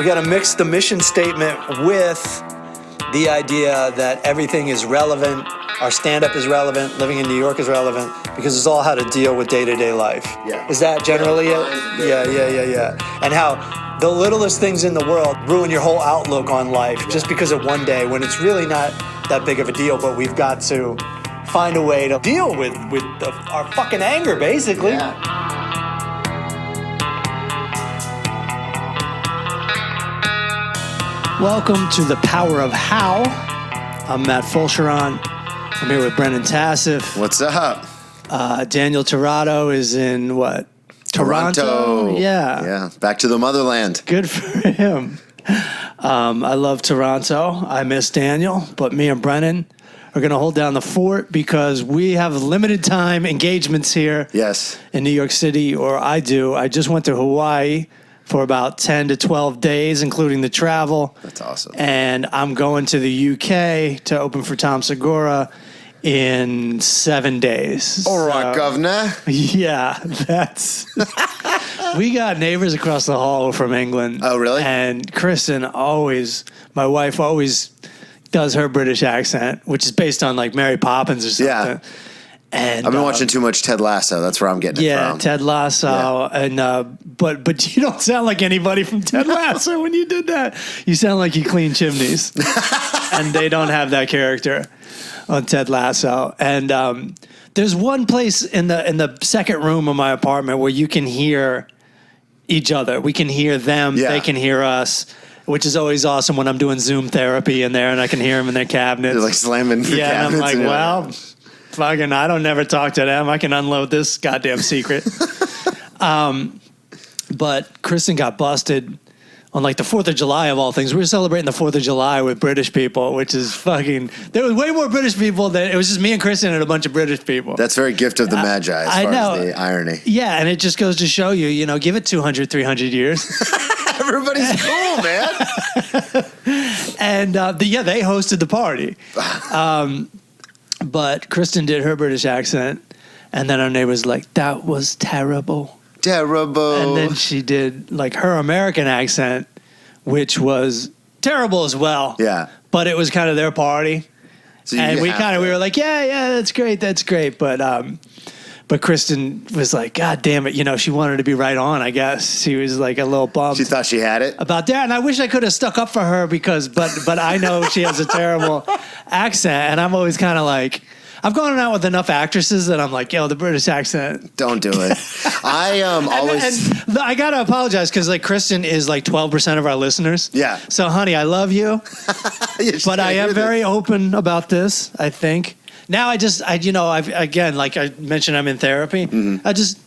We got to mix the mission statement with the idea that everything is relevant. Our stand-up is relevant. Living in New York is relevant because it's all how to deal with day-to-day life. Yeah. Is that generally it? Yeah. And how the littlest things in the world ruin your whole outlook on life just because of one day when it's really not that big of a deal, but we've got to find a way to deal with our fucking anger, basically. Yeah. Welcome to The Power of How. I'm Matt Fulcheron. I'm here with Brennan Tassif. What's up? Daniel Torado is in what? Toronto? Yeah. Yeah. Back to the motherland. Good for him. I love Toronto. I miss Daniel, but me and Brennan are going to hold down the fort because we have limited time engagements here. Yes. In New York City, or I do. I just went to Hawaii for about 10 to 12 days, including the travel. That's awesome. And I'm going to the UK to open for Tom Segura in 7 days. All right, governor. Yeah, that's... We got neighbors across the hall from England. Oh, really? And Kristen my wife always does her British accent, which is based on like Mary Poppins or something. Yeah. And I've been watching too much Ted Lasso. That's where I'm getting it from. Yeah, Ted Lasso. Yeah. And but you don't sound like anybody from Ted Lasso when you did that. You sound like you clean chimneys. And they don't have that character on Ted Lasso. And there's one place in the second room of my apartment where you can hear each other. We can hear them. Yeah. They can hear us. Which is always awesome when I'm doing Zoom therapy in there and I can hear them in their cabinets. They're like slamming the cabinets. And I'm like, well... Fucking, I don't never talk to them. I can unload this goddamn secret. But Kristen got busted on like the 4th of July of all things. We were celebrating the 4th of July with British people, which is fucking... There was way more British people than... It was just me and Kristen and a bunch of British people. That's very gift of the Magi as far as the irony. Yeah, and it just goes to show you, give it 200, 300 years. Everybody's cool, man. And they hosted the party. But Kristen did her British accent, and then our neighbor's like, that was terrible. Terrible. And then she did like her American accent, which was terrible as well. Yeah. But it was kind of their party. So and we were like, yeah, that's great. But Kristen was like, God damn it. She wanted to be right on, I guess. She was like a little bummed. She thought she had it? About that. And I wish I could have stuck up for her but I know she has a terrible accent. And I'm always kind of like, I've gone out with enough actresses that I'm like, yo, the British accent. Don't do it. I always... And I got to apologize because like Kristen is like 12% of our listeners. Yeah. So honey, I love you. But I am very open about this, I think. Now again, like I mentioned, I'm in therapy. Mm-hmm. I just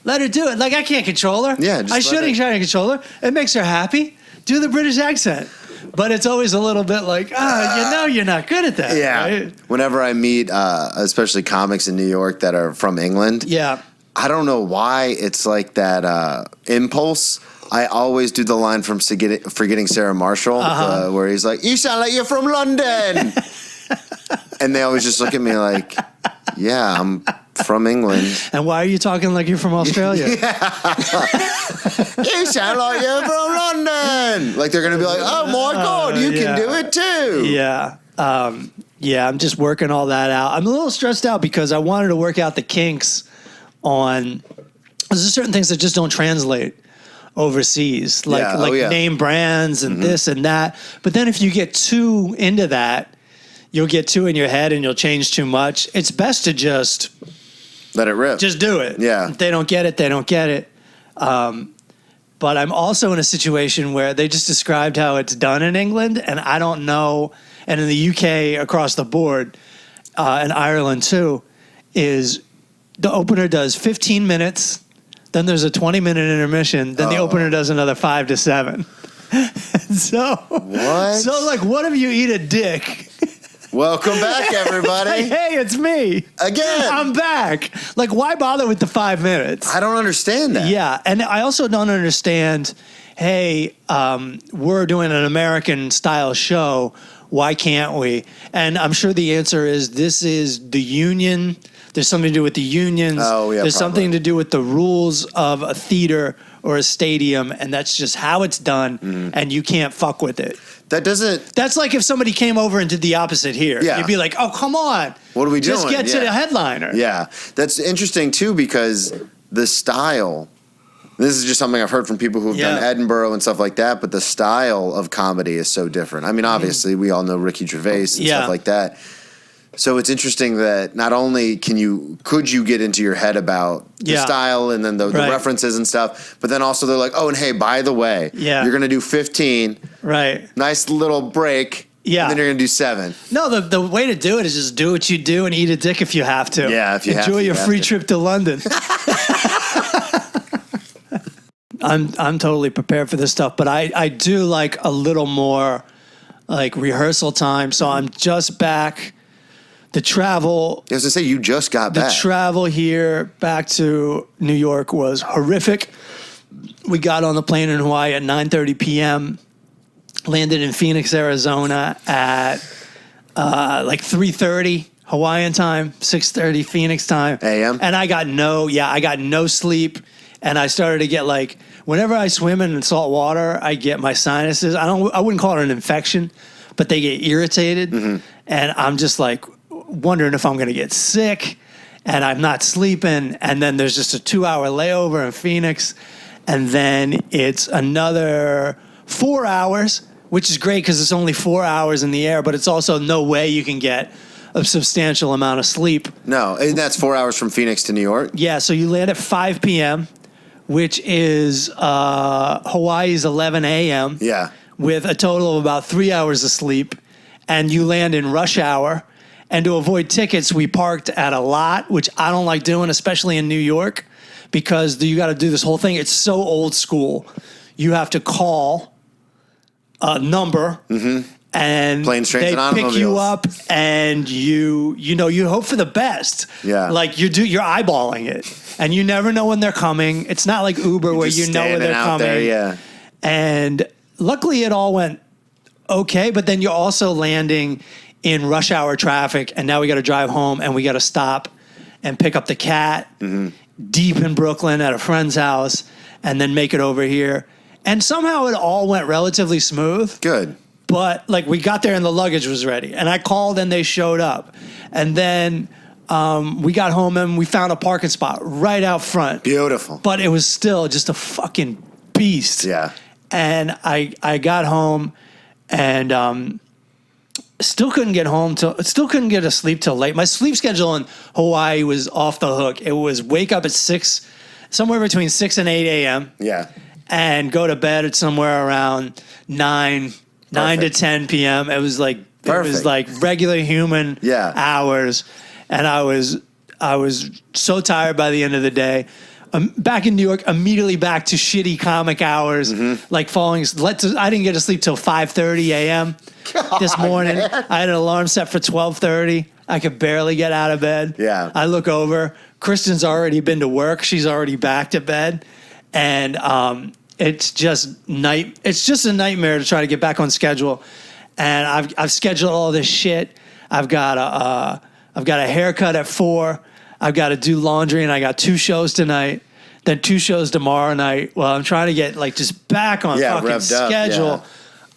let her do it. Like I can't control her. Yeah, I shouldn't try to control her. It makes her happy. Do the British accent. But it's always a little bit like, you're not good at that. Yeah. Right? Whenever I meet, especially comics in New York that are from England. Yeah. I don't know why it's like that impulse. I always do the line from Forgetting Sarah Marshall, where he's like, you sound like you're from London. And they always just look at me like, yeah, I'm from England. And why are you talking like you're from Australia? Yeah. You sound like you're from London. Like they're going to be like, oh my God, you can do it too. Yeah. I'm just working all that out. I'm a little stressed out because I wanted to work out the kinks on, there's certain things that just don't translate overseas, like name brands and this and that. But then if you get too into that, you'll get too in your head and you'll change too much. It's best to just let it rip. Just do it. Yeah. If they don't get it, they don't get it. But I'm also in a situation where they just described how it's done in England, and I don't know. And in the UK across the board, and Ireland too, is the opener does 15 minutes, then there's a 20-minute intermission, then the opener does another 5 to 7. So what if you eat a dick? Welcome back, everybody. Hey, it's me. Again. I'm back. Like, why bother with the 5 minutes? I don't understand that. Yeah, and I also don't understand, hey, we're doing an American-style show. Why can't we? And I'm sure the answer is this is the union. There's something to do with the unions. Oh, yeah, There's something to do with the rules of a theater or a stadium, and that's just how it's done, and you can't fuck with it. That's like if somebody came over and did the opposite here. Yeah. You'd be like, oh, come on. What are we doing? Just get to the headliner. Yeah. That's interesting, too, because the style, this is just something I've heard from people who have done Edinburgh and stuff like that, but the style of comedy is so different. I mean, obviously, we all know Ricky Gervais and stuff like that. So it's interesting that not only could you get into your head about the style and then the references and stuff, but then also they're like, oh, and hey, by the way, you're going to do 15. Right. Nice little break. Yeah. And then you're going to do 7. No, the way to do it is just do what you do and eat a dick if you have to. Yeah, if you have to. Enjoy your free trip to London. I'm totally prepared for this stuff, but I do like a little more like rehearsal time. So I'm just back. The travel. I was going to say, you just got back. The travel here back to New York was horrific. We got on the plane in Hawaii at 9:30 p.m., landed in Phoenix, Arizona at like 3:30 Hawaiian time, 6:30 Phoenix time. AM? And I got no sleep. And I started to get like, whenever I swim in salt water, I get my sinuses. I wouldn't call it an infection, but they get irritated. And I'm just like wondering if I'm going to get sick, and I'm not sleeping. And then there's just a 2-hour layover in Phoenix. And then it's another 4 hours, which is great because it's only 4 hours in the air, but it's also no way you can get a substantial amount of sleep. No, and that's 4 hours from Phoenix to New York? Yeah, so you land at 5 p.m., which is Hawaii's 11 a.m. Yeah. With a total of about 3 hours of sleep, and you land in rush hour. And to avoid tickets, we parked at a lot, which I don't like doing, especially in New York, because you got to do this whole thing. It's so old school. You have to call a number, and Planes, trains, they and pick you up, and you hope for the best. Yeah, like you're eyeballing it, and you never know when they're coming. It's not like Uber where you know when they're coming. There, yeah, and luckily it all went okay. But then you're also landing in rush hour traffic, and now we got to drive home, and we got to stop and pick up the cat deep in Brooklyn at a friend's house, and then make it over here. And somehow it all went relatively smooth. Good. But like we got there and the luggage was ready, and I called and they showed up, and then we got home and we found a parking spot right out front. Beautiful. But it was still just a fucking beast. Yeah. And I got home and still couldn't get a sleep till late. My sleep schedule in Hawaii was off the hook. It was wake up at 6, somewhere between 6 and 8 a.m. Yeah. And go to bed at somewhere around 9 to 10 p.m. It was like regular human hours, and I was so tired by the end of the day. Back in New York, immediately back to shitty comic hours, like falling. I didn't get to sleep till 5:30 a.m. this morning. Man. I had an alarm set for 12:30. I could barely get out of bed. Yeah. I look over. Kristen's already been to work. She's already back to bed, and it's just a nightmare to try to get back on schedule. And I've scheduled all this shit. I've got a haircut at 4. I've got to do laundry, and I got 2 shows tonight, then 2 shows tomorrow night. Well, I'm trying to get like just back on fucking schedule. Yeah.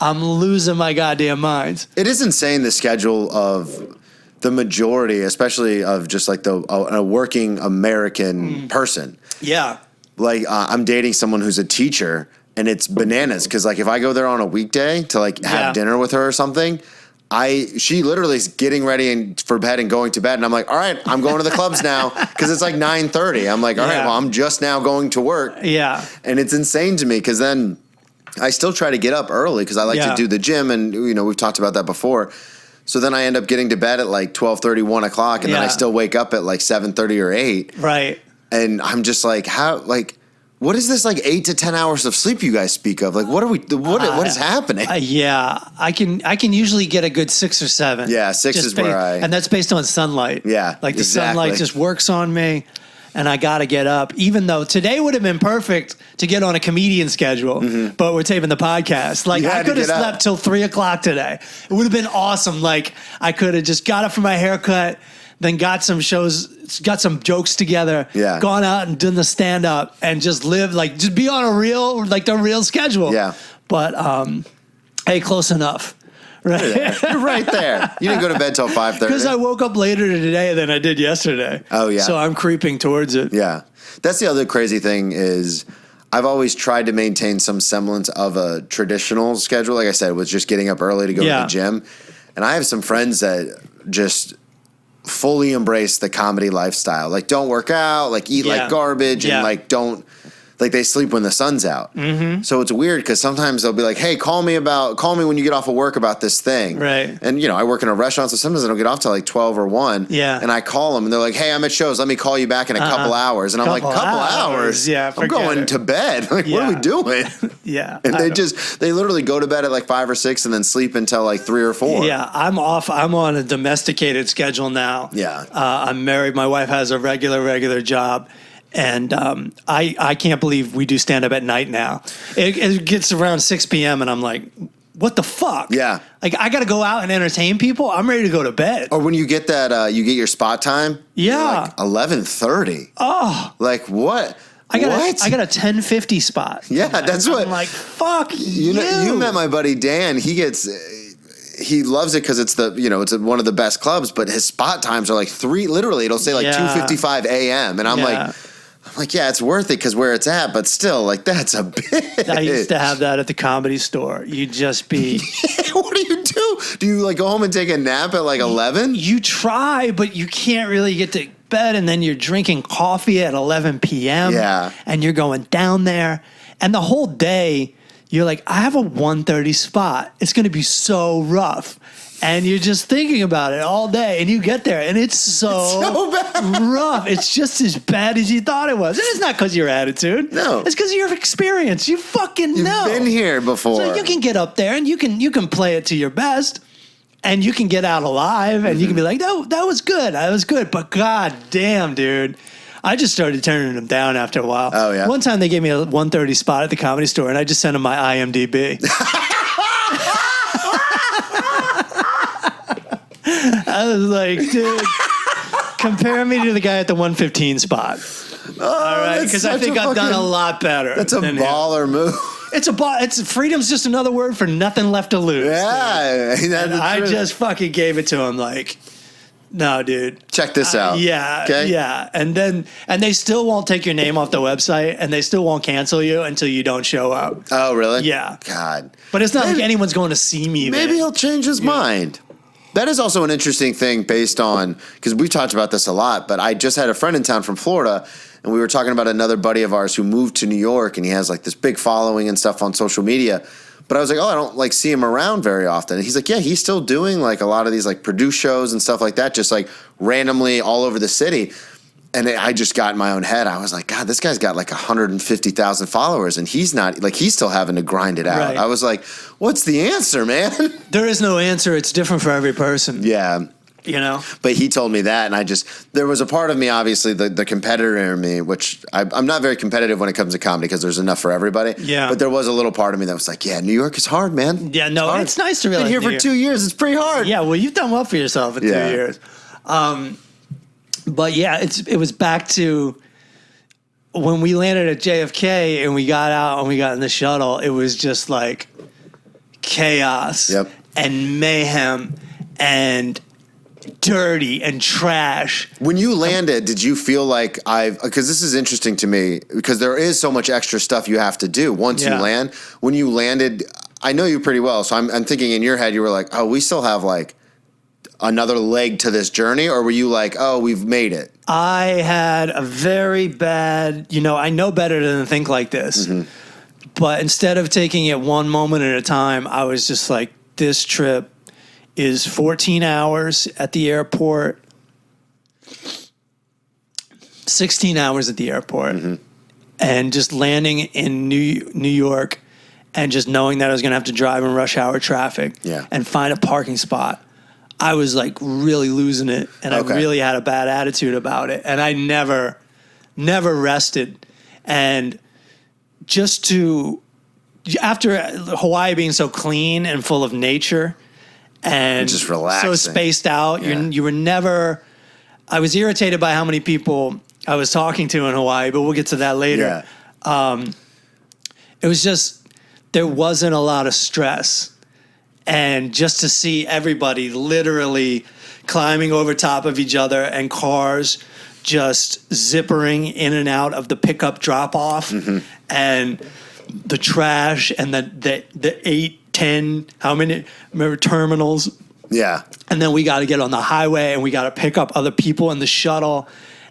I'm losing my goddamn mind. It is insane, the schedule of the majority, especially of just like a working American person. Yeah. Like I'm dating someone who's a teacher, and it's bananas because like if I go there on a weekday to like have dinner with her or something, she literally is getting ready for bed and going to bed, and I'm like, all right, I'm going to the clubs now because it's like 9:30. I'm like, all right, well, I'm just now going to work. Yeah, and it's insane to me because then I still try to get up early because I like to do the gym, and we've talked about that before. So then I end up getting to bed at like 12:30, 1 o'clock, and then I still wake up at like 7:30 or 8. Right. And I'm just like, what is this like 8 to 10 hours of sleep you guys speak of? Like, what is happening? I can usually get a good 6 or 7. Yeah, 6 is where and that's based on sunlight. Yeah, like the sunlight just works on me, and I got to get up. Even though today would have been perfect to get on a comedian schedule, but we're taping the podcast. Like I could have slept till 3 o'clock today. It would have been awesome. Like I could have just got up for my haircut, then got some shows, got some jokes together, gone out and done the stand up and just lived like, just be on the real schedule. Yeah. But, hey, close enough. Right. You're right there. You didn't go to bed till 5:30. Because I woke up later today than I did yesterday. Oh, yeah. So I'm creeping towards it. Yeah. That's the other crazy thing is I've always tried to maintain some semblance of a traditional schedule. Like I said, with just getting up early to go to the gym. And I have some friends that just fully embrace the comedy lifestyle. Like, don't work out, like eat like garbage, and like don't... Like they sleep when the sun's out. Mm-hmm. So it's weird because sometimes they'll be like, hey, call me when you get off of work about this thing. Right. And, you know, I work in a restaurant, so sometimes I don't get off till like 12 or 1. Yeah. And I call them and they're like, hey, I'm at shows. Let me call you back in a couple hours. And I'm like, couple hours? Yeah, I'm going to bed. Like, what are we doing? Yeah. And they literally go to bed at like 5 or 6 and then sleep until like 3 or 4. Yeah. I'm off. I'm on a domesticated schedule now. Yeah. I'm married. My wife has a regular job. And I can't believe we do stand up at night now. It gets around 6 p.m. and I'm like, what the fuck? Yeah. Like, I got to go out and entertain people. I'm ready to go to bed. Or when you get that, you get your spot time. Yeah. Like 11:30. Oh. Like, what? I got a 10:50 spot. Yeah, that's what. I'm like, fuck you. You met my buddy Dan. He loves it because it's it's one of the best clubs, but his spot times are like 3. Literally, it'll say like 2:55 a.m. and I'm like, yeah, it's worth it because where it's at, but still, like, that's a bitch. I used to have that at the Comedy Store. You'd just be... What do you do? Do you, like, go home and take a nap at, like, 11? You try, but you can't really get to bed, and then you're drinking coffee at 11 p.m. Yeah. And you're going down there, and the whole day, you're like, I have a 1:30 spot. It's going to be so rough. And you're just thinking about it all day, and you get there, and it's so bad. rough. It's just as bad as you thought it was. And it's not because of your attitude. No. It's because of your experience. You fucking know. You've been here before. So you can get up there, and you can play it to your best, and you can get out alive, and you can be like, no, that was good. That was good. But god damn, dude. I just started turning them down after a while. Oh, yeah? One time they gave me a 1:30 spot at the Comedy Store, and I just sent them my IMDb. I was like, dude, compare me to the guy at the 1:15 spot. All right, because I think I've done a lot better. That's a baller move. It's freedom's just another word for nothing left to lose. Yeah, I just fucking gave it to him like, no, dude. Check this out. Yeah, okay? yeah. And they still won't take your name off the website, and they still won't cancel you until you don't show up. Oh, really? Yeah. God. But it's not like anyone's going to see me there. Maybe he'll change his mind. That is also an interesting thing based on, because we've talked about this a lot, but I just had a friend in town from Florida, and we were talking about another buddy of ours who moved to New York, and he has like this big following and stuff on social media. But I was like, oh, I don't like see him around very often. And he's like, yeah, he's still doing like a lot of these like produced shows and stuff like that, just like randomly all over the city. And I just got in my own head. I was like, God, this guy's got like 150,000 followers, and he's not like he's still having to grind it out. Right. I was like, what's the answer, man? There is no answer. It's different for every person. Yeah. You know? But he told me that, and there was a part of me, obviously, the competitor in me, which I'm not very competitive when it comes to comedy because there's enough for everybody. Yeah. But there was a little part of me that was like, yeah, New York is hard, man. Yeah, no, it's nice to realize. Been here for 2 years. It's pretty hard. Yeah, well, you've done well for yourself in 2 years. But yeah, it was back to when we landed at JFK and we got out and we got in the shuttle. It was just like chaos and mayhem and dirty and trash. When you landed, did you feel like because this is interesting to me because there is so much extra stuff you have to do once you land. When you landed, I know you pretty well, so I'm thinking in your head you were like, oh, we still have like another leg to this journey, or were you like, oh, we've made it? I had a very bad, I know better than to think like this, but instead of taking it one moment at a time, I was just like, this trip is 14 hours at the airport, 16 hours at the airport, and just landing in New York and just knowing that I was going to have to drive in rush hour traffic and find a parking spot. I was like really losing it, and I really had a bad attitude about it, and I never rested. And just after Hawaii being so clean and full of nature and just relaxing, so spaced out, you were never I was irritated by how many people I was talking to in Hawaii, but we'll get to that later. Yeah. It was just, there wasn't a lot of stress. And just to see everybody literally climbing over top of each other and cars just zippering in and out of the pickup drop-off and the trash and the 8, 10, how many, remember, terminals? Yeah. And then we got to get on the highway and we got to pick up other people in the shuttle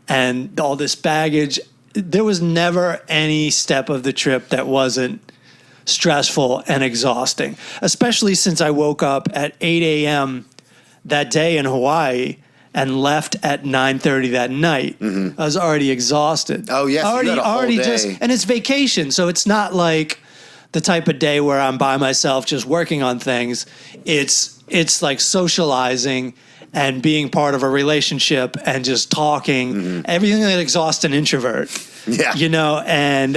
and all this baggage. There was never any step of the trip that wasn't stressful and exhausting, especially since I woke up at 8 a.m. that day in Hawaii and left at 9:30 that night. I was already exhausted. Oh, yes. Already day. And it's vacation, so it's not like the type of day where I'm by myself just working on things. It's like socializing and being part of a relationship and just talking, everything that exhausts an introvert. Yeah. You know, and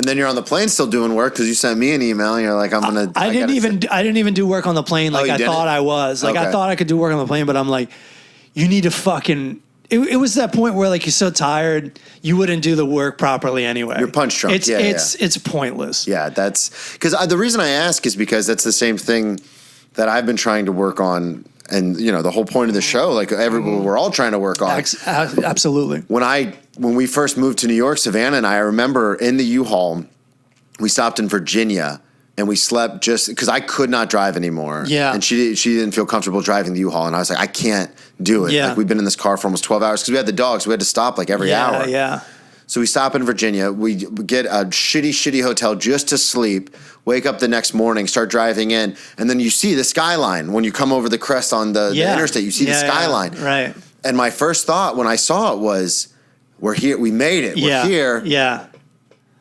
then you're on the plane still doing work because you sent me an email and you're like, I didn't even do work on the plane like I thought I was. Like I thought I could do work on the plane, but I'm like, you need to fucking. It was that point where like you're so tired you wouldn't do the work properly anyway. You're punch drunk. It's pointless. Yeah, that's because the reason I ask is because that's the same thing that I've been trying to work on, and you know the whole point of the show, like we're all trying to work on. Absolutely. When we first moved to New York, Savannah and I remember in the U-Haul, we stopped in Virginia. And we slept just because I could not drive anymore. Yeah. And she didn't feel comfortable driving the U-Haul. And I was like, I can't do it. Yeah. Like we've been in this car for almost 12 hours because we had the dogs. We had to stop like every hour. Yeah. So we stop in Virginia. We get a shitty hotel just to sleep. Wake up the next morning, start driving in. And then you see the skyline. When you come over the crest on the interstate, you see the skyline. Right. And my first thought when I saw it was, we're here. We made it. We're here. Yeah.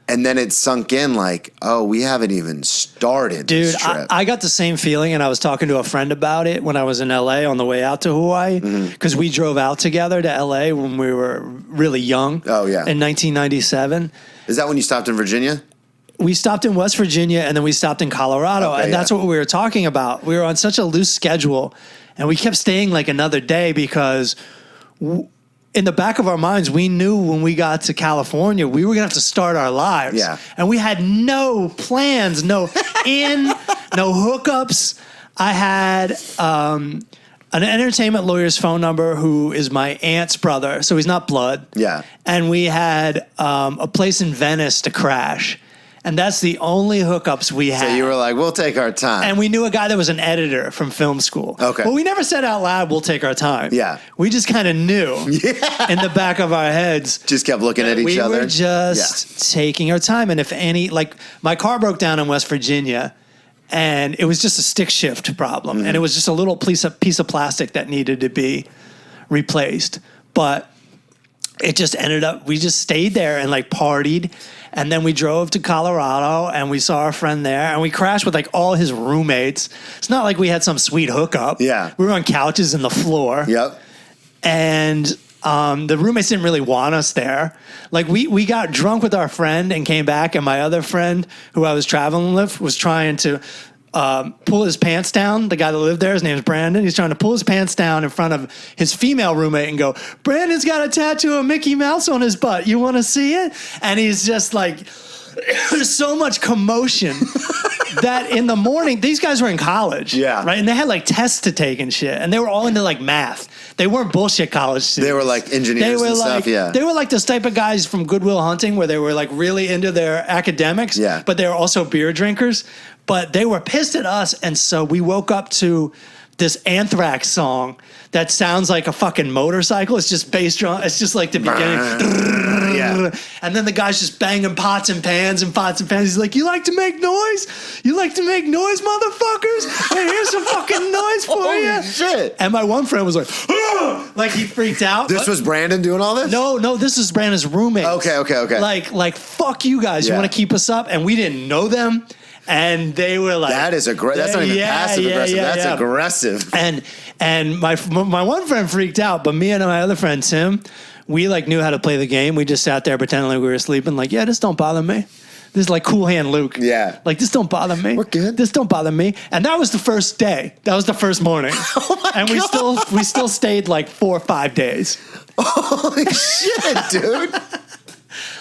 And then it sunk in like, oh, we haven't even started this trip. I got the same feeling, and I was talking to a friend about it when I was in L.A. on the way out to Hawaii, because we drove out together to L.A. when we were really young. Oh, yeah. In 1997. Is that when you stopped in Virginia? We stopped in West Virginia, and then we stopped in Colorado, and that's what we were talking about. We were on such a loose schedule, and we kept staying like another day because in the back of our minds, we knew when we got to California, we were going to have to start our lives. Yeah. And we had no plans, no hookups. I had an entertainment lawyer's phone number who is my aunt's brother, so he's not blood. Yeah. And we had a place in Venice to crash. And that's the only hookups we had. So you were like, we'll take our time. And we knew a guy that was an editor from film school. Okay. But we never said out loud, we'll take our time. Yeah. We just kind of knew in the back of our heads. Just kept looking at each other. We were just taking our time. And if any, like my car broke down in West Virginia and it was just a stick shift problem. And it was just a little piece of plastic that needed to be replaced. But it just ended up, we just stayed there and like partied. And then we drove to Colorado and we saw our friend there and we crashed with like all his roommates. It's not like we had some sweet hookup. Yeah. We were on couches in the floor. Yep. And the roommates didn't really want us there. Like we got drunk with our friend and came back, and my other friend who I was traveling with was trying to pull his pants down. The guy that lived there, his name's Brennan. He's trying to pull his pants down in front of his female roommate and go, Brandon's got a tattoo of Mickey Mouse on his butt. You want to see it? And he's just like, there's so much commotion that in the morning, these guys were in college. Yeah. Right. And they had like tests to take and shit. And they were all into like math. They weren't bullshit college students. They were like engineers and stuff. Yeah. They were like this type of guys from Good Will Hunting where they were like really into their academics. Yeah. But they were also beer drinkers. But they were pissed at us, and so we woke up to this Anthrax song that sounds like a fucking motorcycle. It's just bass drum. It's just like the beginning. Yeah. And then the guy's just banging pots and pans. He's like, you like to make noise? You like to make noise, motherfuckers? Hey, here's some fucking noise for you. Oh, shit. And my one friend was like, "Ugh!" Like he freaked out. This was Brandon doing all this? No, this is Brandon's roommate. Okay. Like, fuck you guys. You want to keep us up? And we didn't know them. And they were like, that is aggressive. That's not even passive aggressive. That's aggressive. And my one friend freaked out, but me and my other friend Tim, we like knew how to play the game. We just sat there pretending like we were sleeping. Like, yeah, just don't bother me. This is like Cool Hand Luke. Yeah. Like, this don't bother me. We're good. This don't bother me. And that was the first day. That was the first morning. And we still stayed like 4 or 5 days. Holy shit, dude.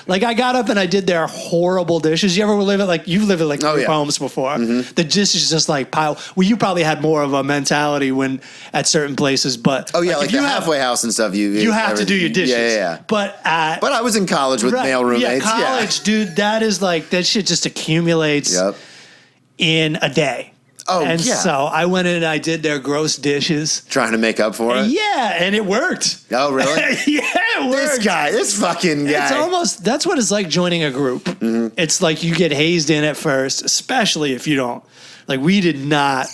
Like, I got up and I did their horrible dishes. You ever live it like you've lived it like group homes before? Mm-hmm. The dishes just like pile. Well, you probably had more of a mentality when at certain places, but like the halfway house and stuff. You have to do your dishes. Yeah. But I was in college with male roommates. Yeah, college, dude. That is like that shit just accumulates in a day. Oh, and so I went in and I did their gross dishes. Trying to make up for it? Yeah, and it worked. Oh, really? Yeah, it worked. This fucking guy. It's almost, that's what it's like joining a group. Mm-hmm. It's like you get hazed in at first, especially if you don't. Like, we did not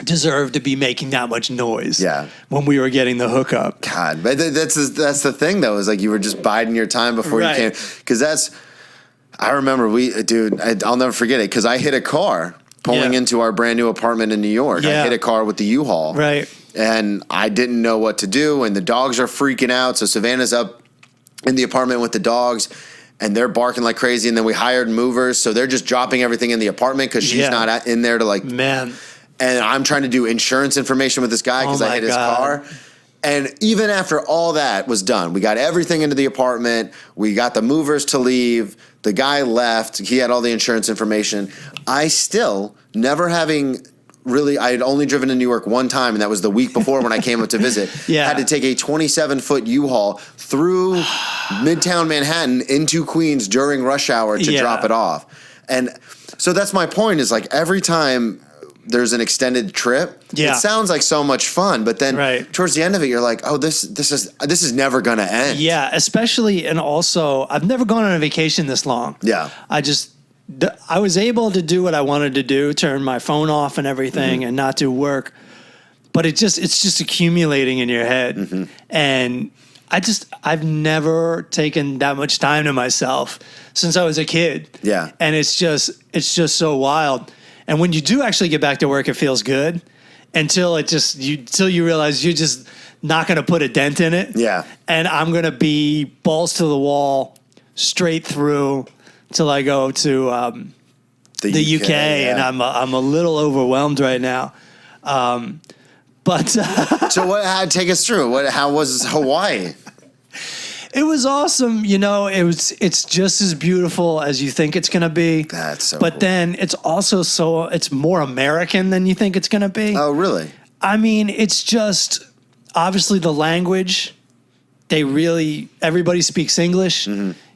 deserve to be making that much noise when we were getting the hookup. God, but that's the thing, though, is like you were just biding your time before you came. Because I remember I'll never forget it, because I hit a car pulling into our brand new apartment in New York. I hit a car with the U-Haul. Right. And I didn't know what to do, and the dogs are freaking out. So Savannah's up in the apartment with the dogs, and they're barking like crazy. And then we hired movers, so they're just dropping everything in the apartment because she's not in there to like. Man. And I'm trying to do insurance information with this guy because I hit his car. And even after all that was done, we got everything into the apartment. We got the movers to leave. The guy left. He had all the insurance information. I still, never having really, I had only driven to New York one time, and that was the week before when I came up to visit. Had to take a 27-foot U-Haul through Midtown Manhattan into Queens during rush hour to drop it off. And so that's my point, is like every time there's an extended trip, it sounds like so much fun, but then towards the end of it, you're like, oh, this is never going to end. Yeah, especially, and also, I've never gone on a vacation this long. Yeah. I was able to do what I wanted to do, turn my phone off and everything, and not do work, but it's just accumulating in your head. And I've never taken that much time to myself since I was a kid. Yeah. And it's just so wild. And when you do actually get back to work, it feels good until you realize you're just not going to put a dent in it. Yeah. And I'm going to be balls to the wall straight through till I go to the UK, and I'm a little overwhelmed right now. But so take us through. How was Hawaii? It was awesome. It's just as beautiful as you think it's going to be. That's so But cool. then it's also it's more American than you think it's going to be. Oh, really? I mean, it's just obviously the language. Everybody speaks English,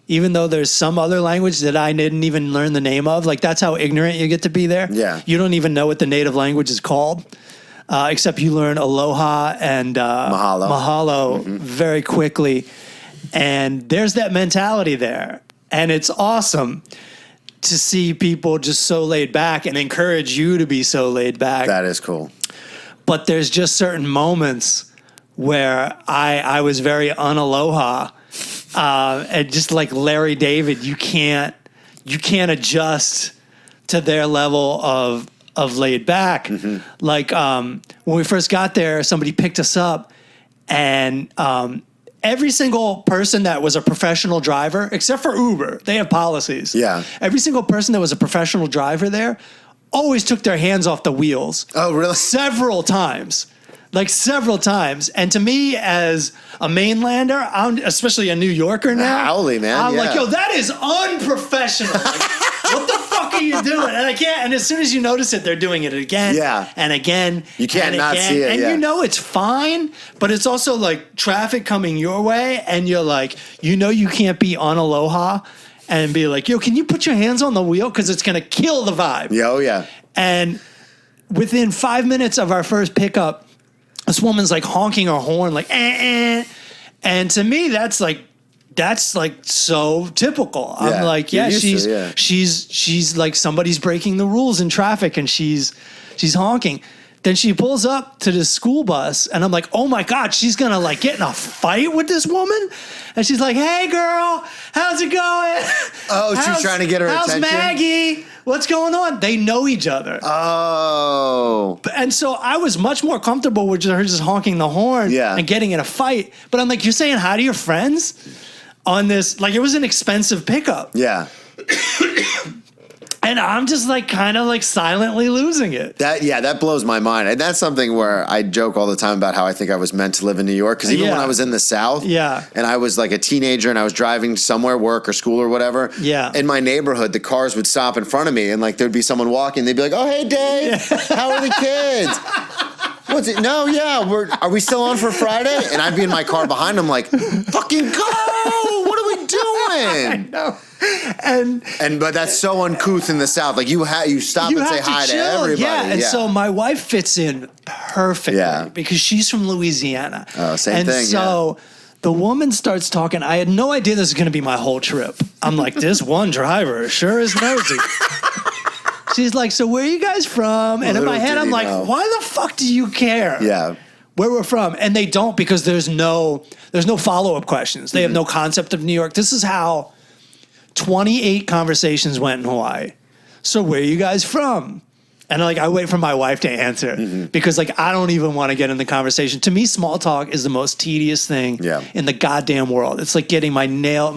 even though there's some other language that I didn't even learn the name of. Like, that's how ignorant you get to be there. Yeah. You don't even know what the native language is called, except you learn aloha and mahalo very quickly. And there's that mentality there. And it's awesome to see people just so laid back and encourage you to be so laid back. That is cool. But there's just certain moments where I was very un-Aloha. And just like Larry David, you can't adjust to their level of laid back. Like when we first got there, somebody picked us up, and every single person that was a professional driver, except for Uber, they have policies. Yeah. Every single person that was a professional driver there always took their hands off the wheels. Oh, really? Several times. And to me, as a mainlander, I'm especially a New Yorker now. Howly, man. I'm like, yo, that is unprofessional. Like, what the fuck are you doing? And I can't. And as soon as you notice it, they're doing it again. And again. You can't not see it. And you know it's fine, but it's also like traffic coming your way, and you're like, you can't be on Aloha and be like, yo, can you put your hands on the wheel? Because it's going to kill the vibe. Yeah, oh, yeah. And within 5 minutes of our first pickup, this woman's like honking her horn, like, eh. And to me, that's like so typical. I'm like, she's like, somebody's breaking the rules in traffic, and she's honking. Then she pulls up to the school bus, and I'm like, oh my God, she's gonna like get in a fight with this woman. And she's like, hey girl, how's it going? Oh, she's trying to get her attention? How's Maggie? What's going on? They know each other. Oh. And so I was much more comfortable with her just honking the horn and getting in a fight. But I'm like, you're saying hi to your friends on this? Like, it was an expensive pickup. Yeah. And I'm just like kind of like silently losing it. That blows my mind. And that's something where I joke all the time about how I think I was meant to live in New York. Because even when I was in the South, and I was like a teenager and I was driving somewhere, work or school or whatever, in my neighborhood, the cars would stop in front of me and like there'd be someone walking. They'd be like, "Oh, hey, Dave, how are the kids?" What's it? No, are we still on for Friday? And I'd be in my car behind them like, "Fucking go! What are we doing?" I know. But that's so uncouth in the South. Like you stop and say hi to everybody. And so my wife fits in perfectly because she's from Louisiana. Oh, same thing. And so the woman starts talking. I had no idea this was going to be my whole trip. I'm like, this one driver sure is nosy. She's like, "So where are you guys from?" And in my head, I'm like, "Why the fuck do you care?" Yeah. Where we're from. And they don't, because there's no follow-up questions. They have no concept of New York. This is how 28 conversations went in Hawaii. "So where are you guys from?" And like, I wait for my wife to answer because like, I don't even want to get in the conversation. To me, small talk is the most tedious thing in the goddamn world. It's like getting my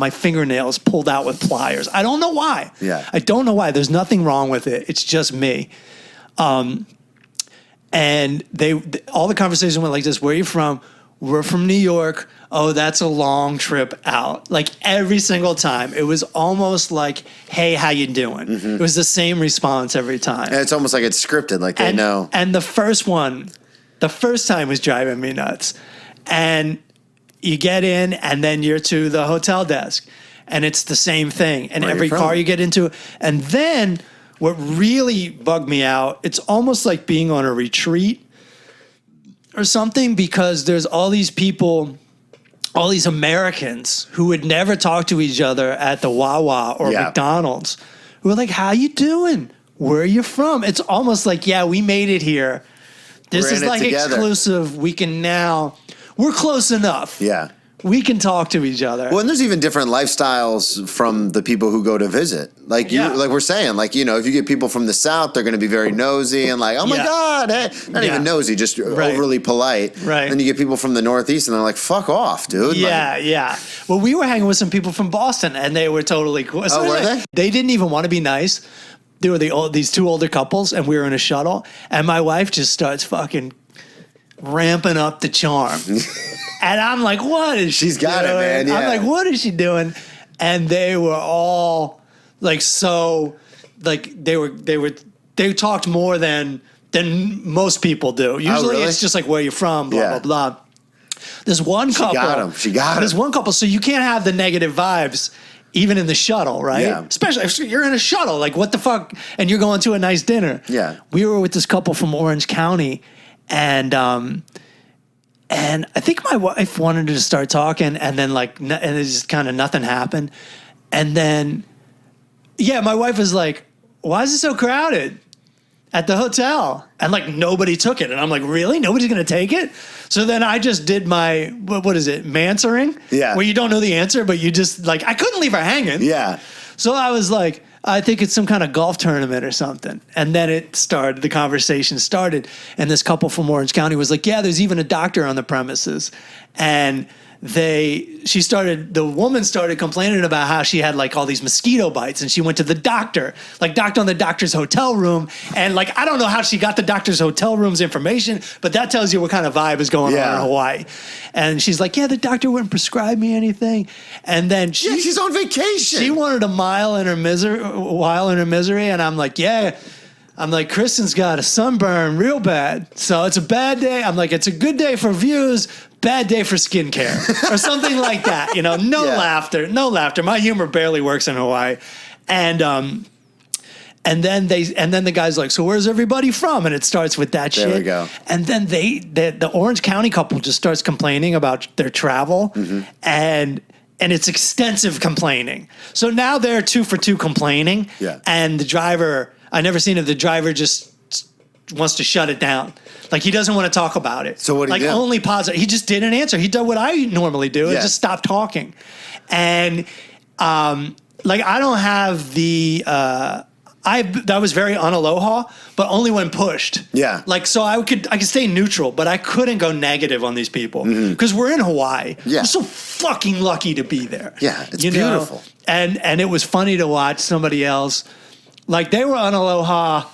fingernails pulled out with pliers. I don't know why. I don't know why. There's nothing wrong with it. It's just me. And all the conversations went like this: "Where are you from?" "We're from New York." "Oh, that's a long trip out." Like every single time. It was almost like, "Hey, how you doing?" It was the same response every time. And it's almost like it's scripted, like they know. And the first time was driving me nuts. And you get in and then you're to the hotel desk and it's the same thing. And every car you get into. And then what really bugged me out, it's almost like being on a retreat or something, because there's all these people, all these Americans who would never talk to each other at the Wawa or McDonald's, who are like, "How you doing? Where are you from?" It's almost like, we made it here. This is like exclusive. We're close enough. Yeah. We can talk to each other. Well, and there's even different lifestyles from the people who go to visit. Like like we're saying, like, you know, if you get people from the South, they're going to be very nosy and like, "Oh my God," hey. Not even nosy, just overly polite. Right. Then you get people from the Northeast and they're like, "Fuck off, dude." Well, we were hanging with some people from Boston and they were totally cool. So were they? They didn't even want to be nice. They were these two older couples and we were in a shuttle and my wife just starts fucking ramping up the charm. And I'm like, "What is she doing?" She's got it, man. Yeah. I'm like, "What is she doing?" And they were all like, so like they talked more than most people do. Usually it's just like, "Where you from?" Blah, blah, blah. There's one couple. She got him. There's one couple. So you can't have the negative vibes even in the shuttle, right? Yeah. Especially if you're in a shuttle, like what the fuck? And you're going to a nice dinner. Yeah. We were with this couple from Orange County and I think my wife wanted to start talking and then like, and it just kind of nothing happened. And then, my wife was like, "Why is it so crowded at the hotel?" And like, nobody took it. And I'm like, "Really? Nobody's going to take it?" So then I just did my, what is it? Manswering? Yeah. Where you don't know the answer, but you just like, I couldn't leave her hanging. Yeah. So I was like, "I think it's some kind of golf tournament or something." And then the conversation started. And this couple from Orange County was like, "Yeah, there's even a doctor on the premises." And the woman started complaining about how she had like all these mosquito bites and she went to the doctor, like docked on the doctor's hotel room. And like, I don't know how she got the doctor's hotel room's information, but that tells you what kind of vibe is going on in Hawaii. And she's like, "Yeah, the doctor wouldn't prescribe me anything." And then she's on vacation. She wanted a while in her misery. And I'm like, Kristen's got a sunburn real bad. So it's a bad day. I'm like, it's a good day for views, bad day for skincare or something like that. You know, no laughter. My humor barely works in Hawaii. And then the guy's like, "So where's everybody from?" And it starts with that shit. There we go. And then the Orange County couple just starts complaining about their travel and it's extensive complaining. So now they're 2 for 2 complaining. Yeah. And the driver, I never seen it. The driver just wants to shut it down. Like he doesn't want to talk about it. So what do you do? Like only positive. He just didn't answer. He did what I normally do and just stopped talking. And like I don't have the that was very Un-Aloha, but only when pushed. Yeah. Like, so I could stay neutral, but I couldn't go negative on these people because we're in Hawaii. Yeah. We're so fucking lucky to be there. Yeah, it's beautiful. And it was funny to watch somebody else, like they were Un-Aloha,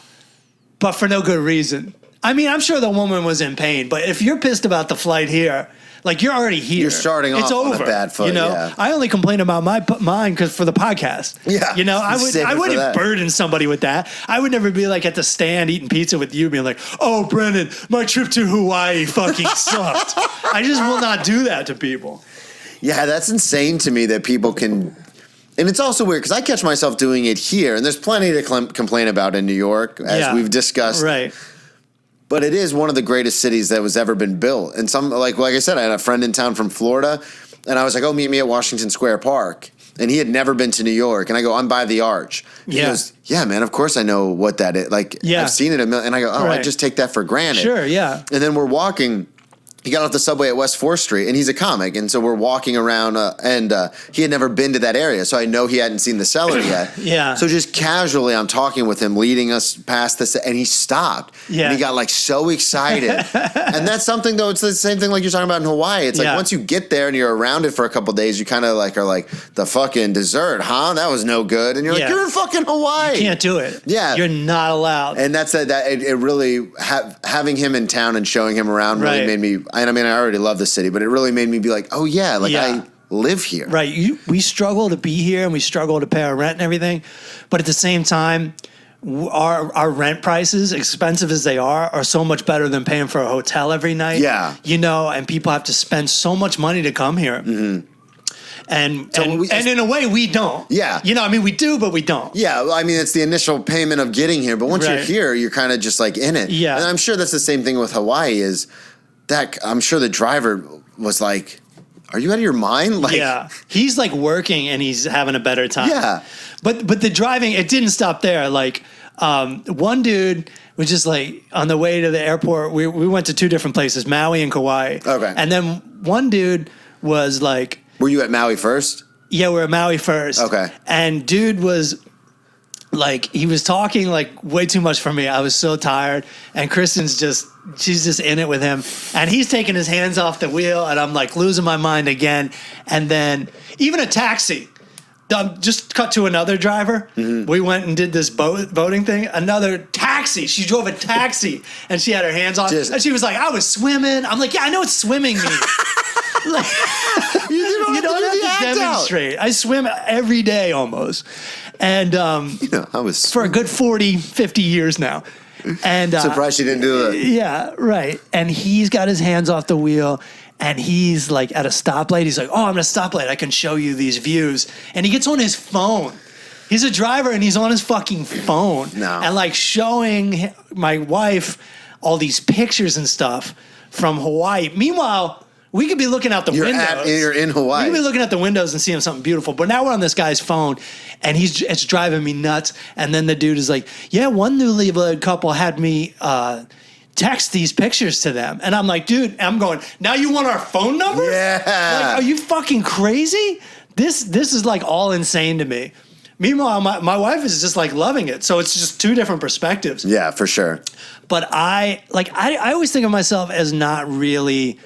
but for no good reason. I mean, I'm sure the woman was in pain, but if you're pissed about the flight here, like you're already here. You're starting off on a bad foot. You know, yeah. I only complain about mine because for the podcast. Yeah, you know, I wouldn't burden somebody with that. I would never be like at the stand eating pizza with you, being like, "Oh, Brennan, my trip to Hawaii fucking sucked." I just will not do that to people. Yeah, that's insane to me that people can. And it's also weird because I catch myself doing it here, and there's plenty to complain about in New York, as we've discussed. Right. But it is one of the greatest cities that was ever been built. And like I said, I had a friend in town from Florida, and I was like, "Oh, meet me at Washington Square Park." And he had never been to New York, and I go, "I'm by the Arch." He goes, "Yeah, man, of course I know what that is. Like, I've seen it a million." And I go, "Oh, I just take that for granted." Sure, yeah. And then we're walking. He got off the subway at West 4th Street, and he's a comic, and so we're walking around, and he had never been to that area, so I know he hadn't seen the cellar yet. Yeah. So just casually, I'm talking with him, leading us past this, and he stopped. Yeah. And he got like so excited. And that's something, though, it's the same thing like you're talking about in Hawaii. It's like once you get there and you're around it for a couple of days, you kind of like are like, the fucking dessert, huh? That was no good. And you're like, you're in fucking Hawaii. You can't do it. Yeah. You're not allowed. And that's it really, having him in town and showing him around really made me, and I mean, I already love the city, but it really made me be like, oh yeah, like I live here. Right. We struggle to be here and we struggle to pay our rent and everything. But at the same time, our rent prices, expensive as they are so much better than paying for a hotel every night. Yeah. You know, and people have to spend so much money to come here. Mm-hmm. And in a way, we don't. Yeah. You know, I mean, we do, but we don't. Yeah. Well, I mean, it's the initial payment of getting here. But once you're here, you're kind of just like in it. Yeah. And I'm sure that's the same thing with Hawaii is that I'm sure the driver was like, are you out of your mind? Like, yeah. He's like working and he's having a better time. Yeah. But the driving, it didn't stop there. Like, one dude was just like on the way to the airport. We went to two different places, Maui and Kauai. Okay. And then one dude was like, were you at Maui first? Yeah, we're at Maui first. Okay. And dude was like, he was talking like way too much for me. I was so tired. And Kristen's she's just in it with him. And he's taking his hands off the wheel. And I'm like losing my mind again. And then even a taxi. Just cut to another driver. Mm-hmm. We went and did this boating thing. Another taxi. She drove a taxi and she had her hands on. And she was like, I was swimming. I'm like, yeah, I know what swimming means. Like, you don't have to demonstrate. I swim every day almost. And I was for a good 40, 50 years now. And surprised she didn't do it. Yeah, right. And he's got his hands off the wheel. And he's like at a stoplight. He's like, oh, I'm at a stoplight. I can show you these views. And he gets on his phone. He's a driver and he's on his fucking phone. No. And like showing my wife all these pictures and stuff from Hawaii. Meanwhile, we could be looking out the windows. You're in Hawaii. We could be looking out the windows and seeing something beautiful. But now we're on this guy's phone and it's driving me nuts. And then the dude is like, yeah, one newlywed couple had me text these pictures to them. And I'm like, dude, I'm going, now you want our phone numbers? Yeah. Like, are you fucking crazy? This is like all insane to me. Meanwhile, my wife is just like loving it. So it's just two different perspectives. Yeah, for sure. But I always think of myself as not really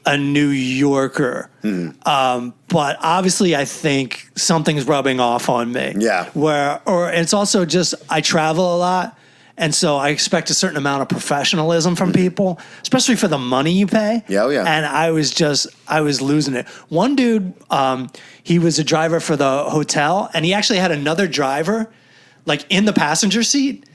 a New Yorker. But obviously I think something's rubbing off on me. Yeah. Or it's also just, I travel a lot. And so I expect a certain amount of professionalism from people, especially for the money you pay. Yeah, oh yeah. And I was losing it. One dude, he was a driver for the hotel, and he actually had another driver, like in the passenger seat,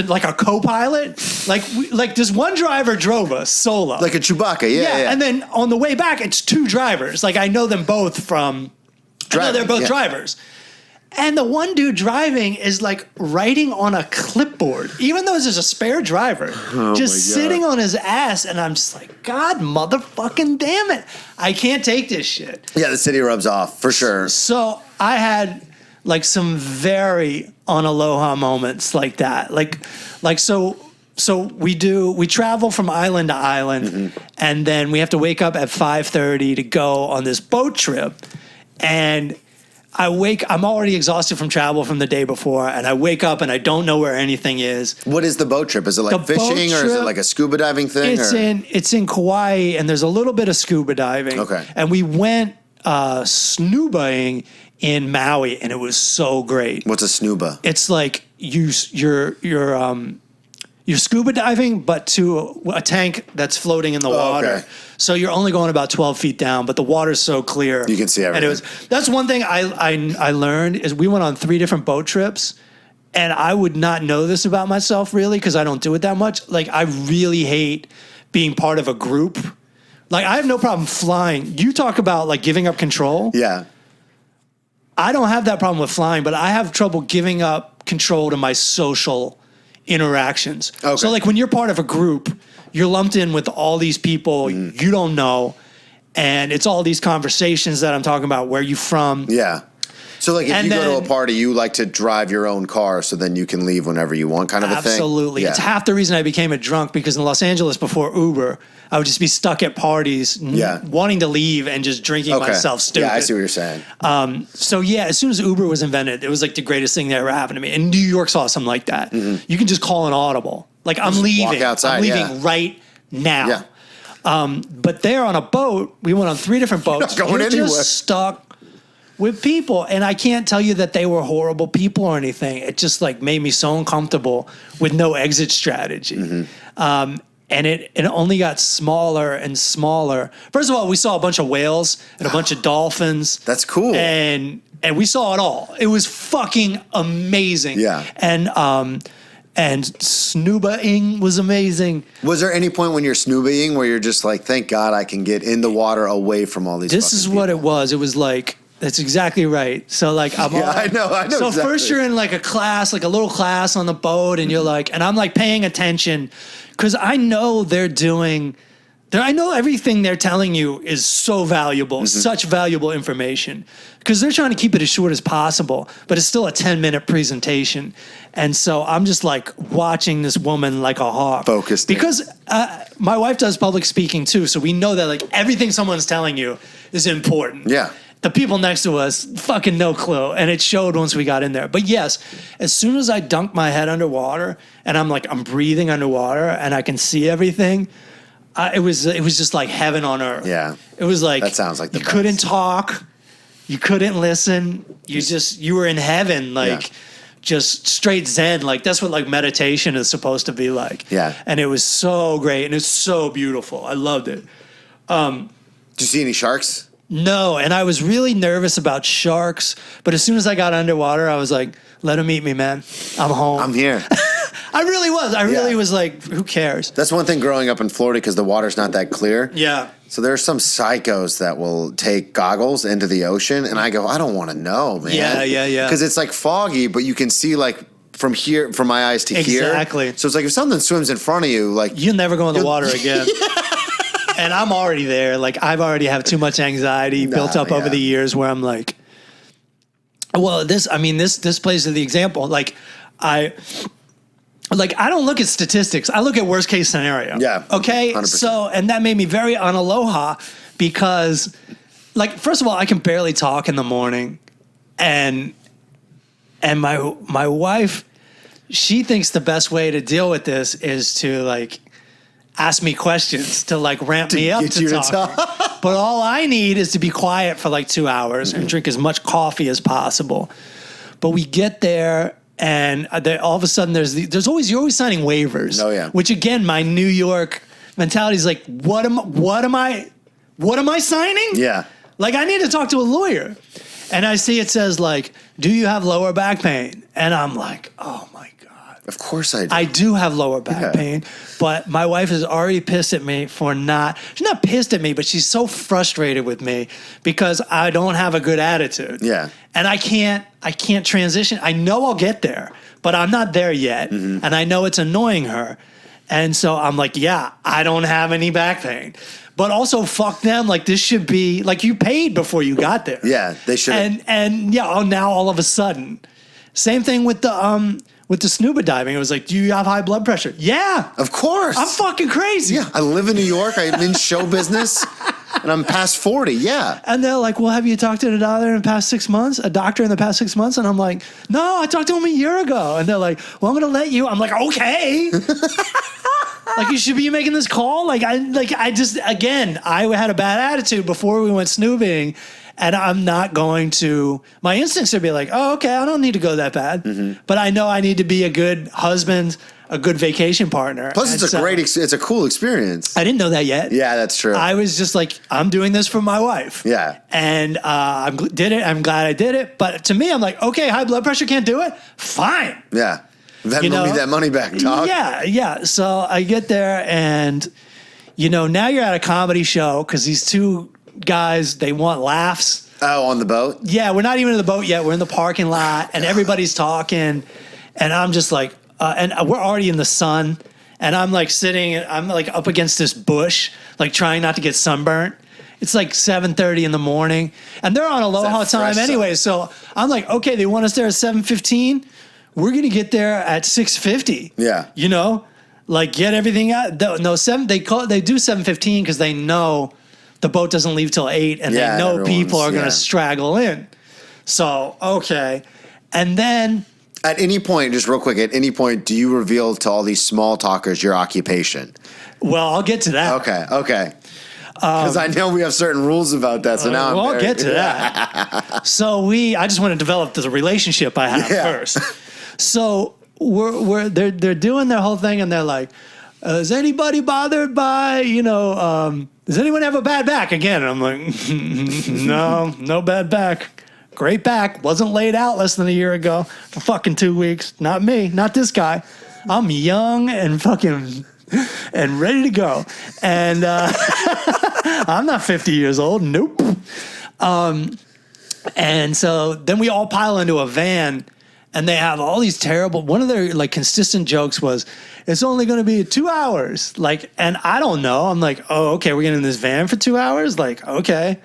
like a co-pilot. Like this one driver drove us solo, like a Chewbacca. Yeah. And then on the way back, it's two drivers. Like I know them both from. I know they're both drivers. And the one dude driving is like writing on a clipboard, even though there's a spare driver, just sitting on his ass. And I'm just like, God motherfucking damn it. I can't take this shit. Yeah, the city rubs off for sure. So I had like some very Un-Aloha moments like that. So we travel from island to island, and then we have to wake up at 5:30 to go on this boat trip. And I'm already exhausted from travel from the day before, and I wake up and I don't know where anything is. What is the boat trip? Is it like fishing or is it like a scuba diving thing? It's in Kauai, and there's a little bit of scuba diving. Okay. And we went snubaing in Maui, and it was so great. What's a snuba? It's like you're scuba diving, but to a tank that's floating in the water. Okay. So you're only going about 12 feet down, but the water's so clear. You can see everything. And that's one thing I learned is we went on 3 different boat trips, and I would not know this about myself really because I don't do it that much. Like, I really hate being part of a group. Like, I have no problem flying. You talk about like giving up control. Yeah. I don't have that problem with flying, but I have trouble giving up control to my social interactions. Okay. So like when you're part of a group, you're lumped in with all these people you don't know, and it's all these conversations that I'm talking about. Where you from? Yeah. So like if you go to a party, you like to drive your own car so then you can leave whenever you want, kind of a thing? Absolutely. Yeah. It's half the reason I became a drunk, because in Los Angeles before Uber, I would just be stuck at parties wanting to leave and just drinking myself stupid. Yeah, I see what you're saying. So yeah, as soon as Uber was invented, it was like the greatest thing that ever happened to me. And New York's awesome like that. Mm-hmm. You can just call an audible. Like, I'm leaving. Walk outside, I'm leaving right now. Yeah. But there on a boat, we went on 3 different boats. You're not going anywhere. Just stuck with people. And I can't tell you that they were horrible people or anything. It just like made me so uncomfortable with no exit strategy. Mm-hmm. And it only got smaller and smaller. First of all, we saw a bunch of whales and a bunch of dolphins. That's cool. And we saw it all. It was fucking amazing. Yeah. And snubaing was amazing. Was there any point when you're snubaing where you're just like, thank God I can get in the water away from all these This is people? what it was. It was like, that's exactly right. So like I know So exactly. first you're in like a class, like a little class on the boat, and you're like, and I'm like paying attention because I know I know everything they're telling you is so valuable, such valuable information, because they're trying to keep it as short as possible, but it's still a 10-minute presentation. And so I'm just like watching this woman like a hawk. Focused. Because my wife does public speaking too, so we know that like everything someone's telling you is important. Yeah. The people next to us, fucking no clue. And it showed once we got in there. But yes, as soon as I dunked my head underwater and I'm breathing underwater and I can see everything, it was just like heaven on earth. Yeah. It was like, that sounds like the best. Couldn't talk. You couldn't listen. You were in heaven. Like, just straight Zen. Like, that's what like meditation is supposed to be like. Yeah. And it was so great. And it's so beautiful. I loved it. Did you see any sharks? No, and I was really nervous about sharks, but as soon as I got underwater, I was like, let them eat me, man. I'm home. I'm here. I really was. I really was like, who cares? That's one thing growing up in Florida, because the water's not that clear. Yeah. So there's some psychos that will take goggles into the ocean, and I go, I don't want to know, man. Yeah. Because it's like foggy, but you can see like from here, from my eyes to here. Exactly. So it's like if something swims in front of you, like You'll never go in the water again. And I'm already there. Like, I've already have too much anxiety built up over the years where I'm like, well, this plays to the example. Like, I don't look at statistics. I look at worst case scenario. Yeah. Okay. 100%. So, and that made me very Un-Aloha because, like, first of all, I can barely talk in the morning, and my wife, she thinks the best way to deal with this is to like ask me questions to like ramp me up to talk. But all I need is to be quiet for like 2 hours and drink as much coffee as possible. But we get there, and all of a sudden you're always signing waivers. Oh yeah. Which again, my New York mentality is like, what am I signing? Yeah. Like, I need to talk to a lawyer. And I see it says like, do you have lower back pain? And I'm like, oh my God. Of course I do. I do have lower back pain, but my wife is already pissed at me she's not pissed at me, but she's so frustrated with me because I don't have a good attitude. Yeah. And I can't transition. I know I'll get there, but I'm not there yet. Mm-hmm. And I know it's annoying her. And so I'm like, yeah, I don't have any back pain. But also, fuck them. Like, this should be like, you paid before you got there. Yeah, they should. And now all of a sudden, same thing with the scuba diving. It was like, do you have high blood pressure? Yeah, of course. I'm fucking crazy. Yeah, I live in New York. I'm in show business. And I'm past 40, yeah. And they're like, well, have you talked to a doctor in the past 6 months? A doctor in the past 6 months? And I'm like, no, I talked to him a year ago. And they're like, well, I'm going to let you. I'm like, okay. Like, you should be making this call. I had a bad attitude before we went snooping. And I'm not going to, my instincts would be like, oh, okay, I don't need to go that bad. Mm-hmm. But I know I need to be a good husband, a good vacation partner. Plus, it's a cool experience. I didn't know that yet. Yeah, that's true. I was just like, I'm doing this for my wife. Yeah. And I did it. I'm glad I did it. But to me, I'm like, okay, high blood pressure can't do it. Fine. Yeah. Then we'll need that money back, dog. Yeah. So I get there and, now you're at a comedy show because these two guys, they want laughs. Oh, on the boat? Yeah, we're not even in the boat yet. We're in the parking lot and everybody's talking. And I'm just like, and we're already in the sun. And I'm like sitting, I'm like up against this bush, like trying not to get sunburnt. It's like 7:30 in the morning. And they're on Aloha time anyway. So I'm like, okay, they want us there at 7:15. We're going to get there at 6:50. Yeah. Like get everything out. They do 7:15 because they know the boat doesn't leave till 8 and they know people are going to straggle in. So, okay. And then at any point, just real quick, do you reveal to all these small talkers your occupation? Well, I'll get to that. Okay. Because I know we have certain rules about that. So now I'll get to that. So I just want to develop the relationship I have first. So they're doing their whole thing and they're like, is anybody bothered by, does anyone have a bad back again? And I'm like, no bad back. Great back. Wasn't laid out less than a year ago for fucking 2 weeks. Not me. Not this guy. I'm young and fucking and ready to go. And I'm not 50 years old. Nope. And so then we all pile into a van and they have all these terrible, one of their like consistent jokes was, it's only going to be 2 hours. Like, and I don't know. I'm like, oh, okay, we're getting in this van for 2 hours? Like, okay.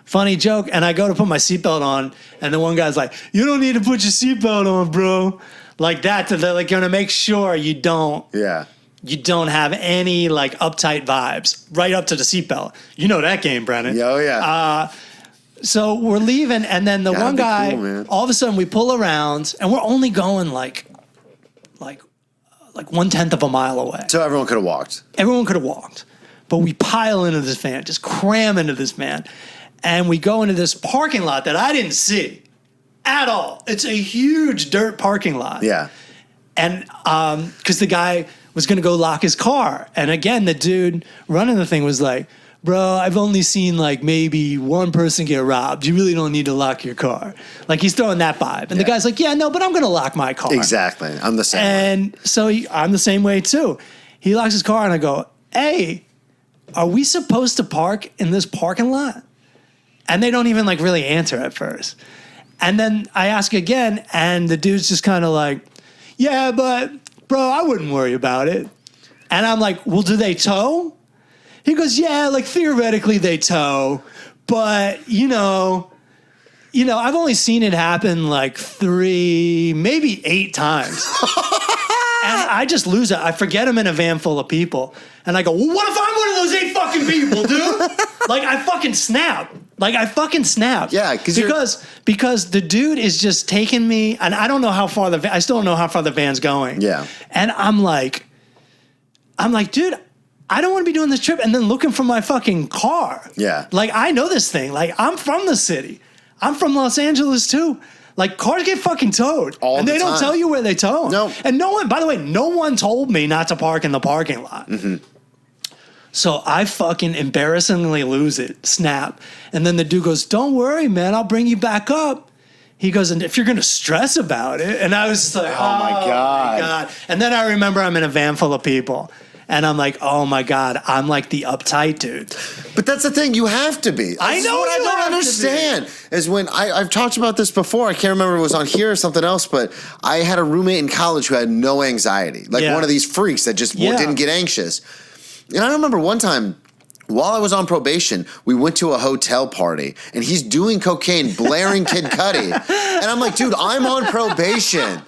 Funny joke. And I go to put my seatbelt on and the one guy's like, you don't need to put your seatbelt on, bro. Like that. They're like going to make sure you don't have any like uptight vibes right up to the seatbelt. You know that game, Brennan. Oh, yeah. So we're leaving, and then the one guy, all of a sudden we pull around, and we're only going like 1/10 of a mile away. So everyone could have walked. Everyone could have walked. But we pile into this van, just cram into this van. And we go into this parking lot that I didn't see at all. It's a huge dirt parking lot. Yeah. And because the guy was going to go lock his car. And again, the dude running the thing was like, bro, I've only seen like maybe one person get robbed. You really don't need to lock your car. Like he's throwing that vibe. And the guy's like, yeah, no, but I'm going to lock my car. Exactly. I'm the same way. And so I'm the same way too. He locks his car and I go, hey, are we supposed to park in this parking lot? And they don't even like really answer at first. And then I ask again and the dude's just kind of like, yeah, but bro, I wouldn't worry about it. And I'm like, well, do they tow? He goes, yeah, like theoretically they tow, but I've only seen it happen like 3, maybe 8 times. And I just lose it. I forget I'm in a van full of people. And I go, well, what if I'm one of those 8 fucking people, dude? Like I fucking snap. Yeah, because the dude is just taking me, and I don't know how far I still don't know how far the van's going. Yeah. And I'm like, dude, I don't want to be doing this trip and then looking for my fucking car. Yeah. Like, I know this thing. Like, I'm from the city. I'm from Los Angeles, too. Like, cars get fucking towed. All and the they don't time. tell you where they tow. No. And by the way, no one told me not to park in the parking lot. Mm-hmm. So I fucking embarrassingly lose it. Snap. And then the dude goes, don't worry, man. I'll bring you back up. He goes, and if you're going to stress about it. And I was just like, oh my God. And then I remember I'm in a van full of people. And I'm like, oh my God, I'm like the uptight dude. But that's the thing, you have to be. I know what I don't understand is when I've talked about this before. I can't remember if it was on here or something else, but I had a roommate in college who had no anxiety. Like one of these freaks that just didn't get anxious. And I remember one time, while I was on probation, we went to a hotel party, and he's doing cocaine, blaring Kid Cudi. And I'm like, dude, I'm on probation.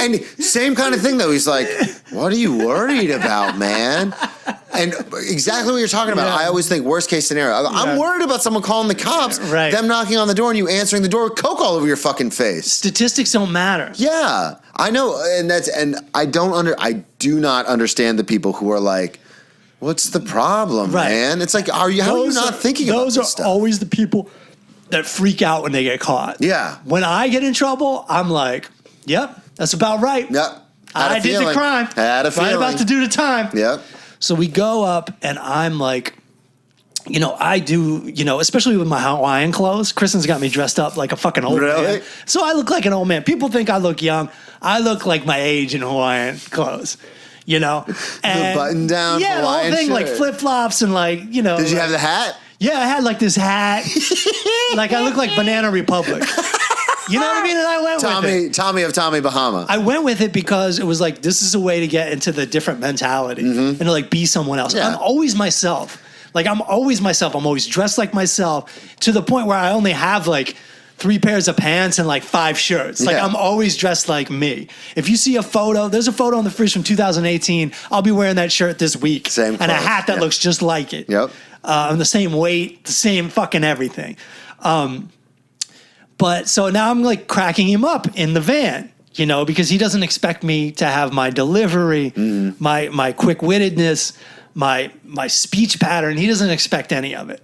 And same kind of thing, though. He's like, what are you worried about, man? And exactly what you're talking about. Yeah. I always think worst case scenario. I'm worried about someone calling the cops, them knocking on the door and you answering the door with Coke all over your fucking face. Statistics don't matter. Yeah, I know. And I do not understand the people who are like, what's the problem, man? It's like, how are you not thinking about this stuff? Those are always the people that freak out when they get caught. Yeah. When I get in trouble, I'm like, yep, that's about right. Yep. I did the crime. Had a feeling. Right about to do the time. Yep. So we go up, and I'm like, I do, especially with my Hawaiian clothes. Kristen's got me dressed up like a fucking old man. So I look like an old man. People think I look young. I look like my age in Hawaiian clothes. And, the button down. Yeah, the whole thing, like flip flops and like, Did you have the hat? Yeah, I had like this hat. Like I look like Banana Republic. You know what I mean? And I went with it. Tommy of Tommy Bahama. I went with it because it was like, this is a way to get into the different mentality and to like be someone else. Yeah. I'm always myself. Like I'm always myself. I'm always dressed like myself to the point where I only have like 3 pairs of pants and like 5 shirts. Like I'm always dressed like me. If you see a photo, there's a photo on the fridge from 2018. I'll be wearing that shirt this week. Same and a hat that looks just like it. Yep. And the same weight, the same fucking everything. But so now I'm like cracking him up in the van, because he doesn't expect me to have my delivery, my quick-wittedness, my speech pattern. He doesn't expect any of it.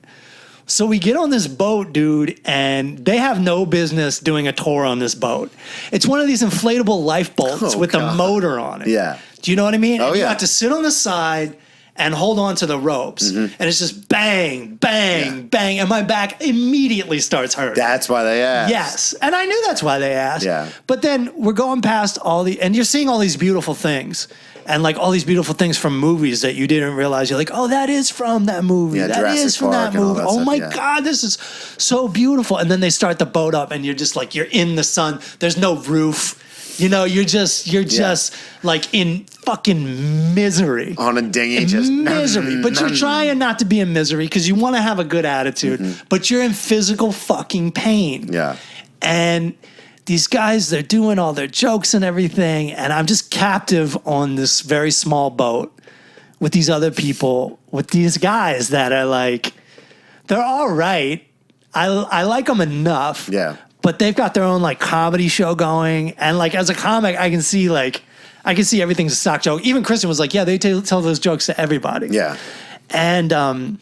So we get on this boat, dude, and they have no business doing a tour on this boat. It's one of these inflatable lifeboats with a motor on it. Yeah. Do you know what I mean? Oh, You have to sit on the side and hold on to the ropes. And it's just bang, bang, bang. And my back immediately starts hurting. That's why they asked. Yes. And I knew that's why they asked. Yeah. But then we're going past and you're seeing all these beautiful things. And like all these beautiful things from movies that you didn't realize. You're like, oh, that is from that movie. Yeah, that Jurassic is from Park that movie. Oh my stuff, God, this is so beautiful. And then they start the boat up and you're just like, you're in the sun. There's no roof. You're just like in fucking misery. On a dinghy, just misery. But you're trying not to be in misery because you want to have a good attitude. But you're in physical fucking pain. Yeah. And these guys, they're doing all their jokes and everything. And I'm just captive on this very small boat with these other people, with these guys that are like, they're all right. I like them enough. Yeah. But they've got their own like comedy show going, and like as a comic, I can see everything's a stock joke. Even Kristen was like, "Yeah, they tell those jokes to everybody." Yeah, and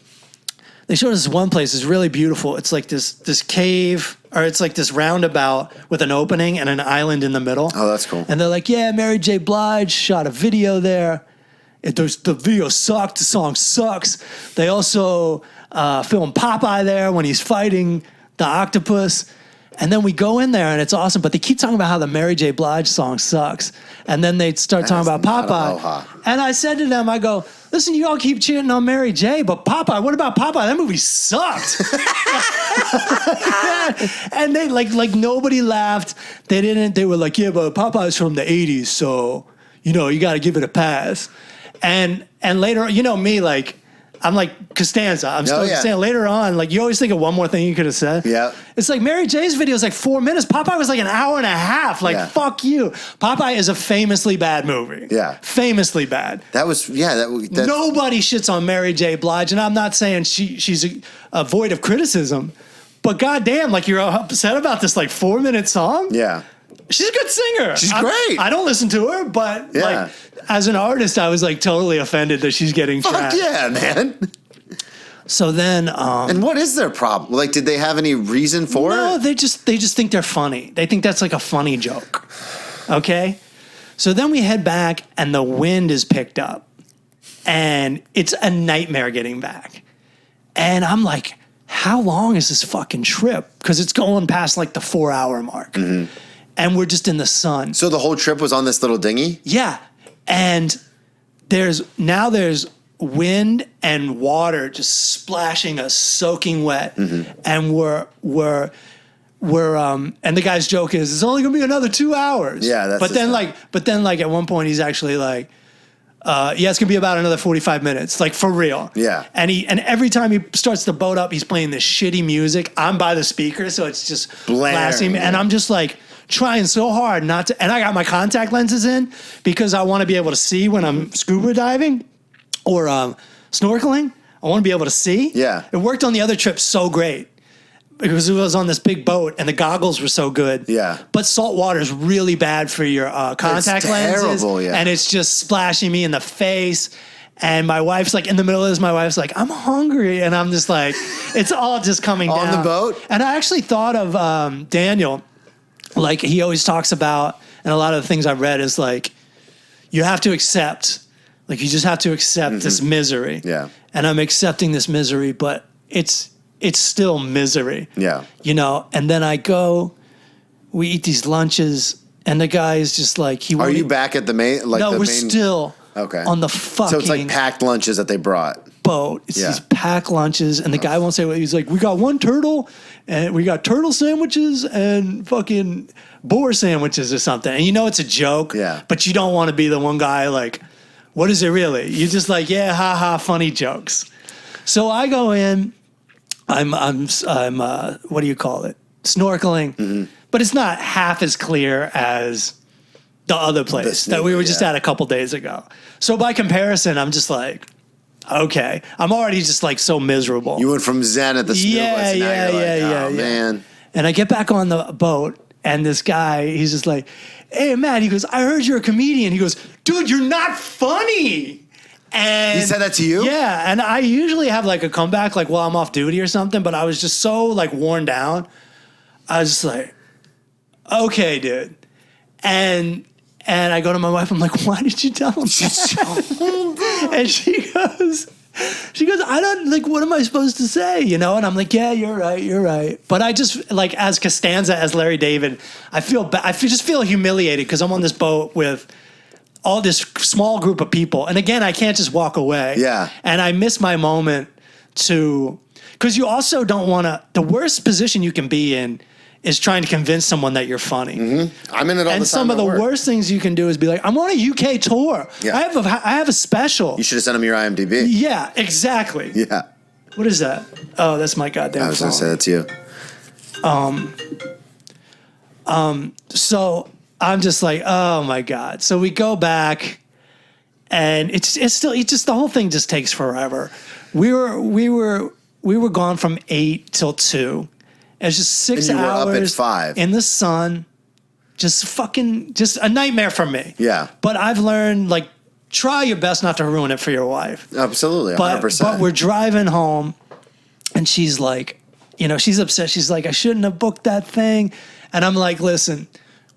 they showed us one place. It's really beautiful. It's like this cave, or it's like this roundabout with an opening and an island in the middle. Oh, that's cool. And they're like, "Yeah, Mary J. Blige shot a video there. The video sucked. The song sucks." They also filmed Popeye there when he's fighting the octopus. And then we go in there and it's awesome, but they keep talking about how the Mary J. Blige song sucks. And then they start talking about Popeye. Un-Aloha. And I said to them, I go, listen, you all keep cheering on Mary J., but Popeye, what about Popeye? That movie sucked. And they like nobody laughed. They were like, yeah, but Popeye's from the 80s, so, you got to give it a pass. And later, me, like, I'm like Costanza. I'm still saying later on, like you always think of one more thing you could have said. Yeah. It's like Mary J's video is like 4 minutes. Popeye was like an hour and a half. Like, fuck you. Popeye is a famously bad movie. Yeah. Famously bad. That's Nobody shits on Mary J. Blige. And I'm not saying she's a void of criticism, but goddamn, like you're upset about this like 4-minute song? Yeah. She's a good singer. She's great. I don't listen to her, but like as an artist, I was like totally offended that she's getting Fuck trashed. yeah, man. So then, and what is their problem? Like, did they have any reason for it? No, they just think they're funny. They think that's like a funny joke. Okay, so then we head back, and the wind is picked up, and it's a nightmare getting back. And I'm like, how long is this fucking trip? Because it's going past like the 4-hour mark. And we're just in the sun. So the whole trip was on this little dinghy? Yeah. And there's wind and water just splashing us, soaking wet. And we're and the guy's joke is it's only gonna be another 2 hours. Yeah, that's but then at one point he's actually like, it's gonna be about another 45 minutes, like for real. Yeah. And every time he starts the boat up, he's playing this shitty music. I'm by the speaker, so it's just blasting me. And I'm just like trying so hard not to, and I got my contact lenses in because I want to be able to see when I'm scuba diving or snorkeling. I want to be able to see. Yeah. It worked on the other trip so great because it was on this big boat and the goggles were so good. Yeah. But salt water is really bad for your contact lenses. Terrible, yeah. And it's just splashing me in the face. And my wife's like in the middle of this, my wife's like, I'm hungry. And I'm just like, it's all just coming down. On the boat? And I actually thought of Daniel, like he always talks about, and a lot of the things I've read is like, you have to accept, like you just have to accept this misery. Yeah. And I'm accepting this misery, but it's still misery. Yeah. You know, and then I go, we eat these lunches, and the guy is just like, he Are you back at the main? Like no, the we're main, still okay. on the fucking So it's like packed lunches that they brought. boat. It's these packed lunches, and the guy won't say what he's like. We got one turtle, and we got turtle sandwiches and fucking boar sandwiches or something. And you know it's a joke. Yeah. But you don't want to be the one guy like, what is it really? You're just like, yeah, ha, funny jokes. So I go in. I'm what do you call it? Snorkeling, but it's not half as clear as the other place that we were just at a couple days ago. So by comparison, I'm just like, okay, I'm already just like so miserable. You went from zen at the snooze. Man. And I get back on the boat, and this guy, he's just like, hey, Matt, he goes, I heard you're a comedian. He goes, dude, you're not funny. And he said that to you? Yeah, and I usually have like a comeback like while I'm off duty or something, but I was just so like worn down. I was just like, okay, dude. And I go to my wife, I'm like, why did you tell him that? And she goes, I don't, like, what am I supposed to say, you know? And I'm like, yeah, you're right. But I just, like, as Costanza, as Larry David, I just feel humiliated because I'm on this boat with all this small group of people. And again, I can't just walk away. Yeah. And I miss my moment because you also don't want to, the worst position you can be in is trying to convince someone that you're funny. Mm-hmm. I'm in it all the time. And some of the worst things you can do is be like, I'm on a UK tour. Yeah. I have a special. You should have sent him your IMDb. Yeah, exactly. Yeah. What is that? Oh, that's my goddamn I was going to say that to you. So I'm just like, oh my God. So we go back, and it's just the whole thing just takes forever. We were gone from 8 till 2. It's just 6 and you hours were up at 5 in the sun. Just a nightmare for me. Yeah. But I've learned, like, try your best not to ruin it for your wife. Absolutely, 100%. But we're driving home, and she's like, you know, she's upset. She's like, I shouldn't have booked that thing. And I'm like, listen,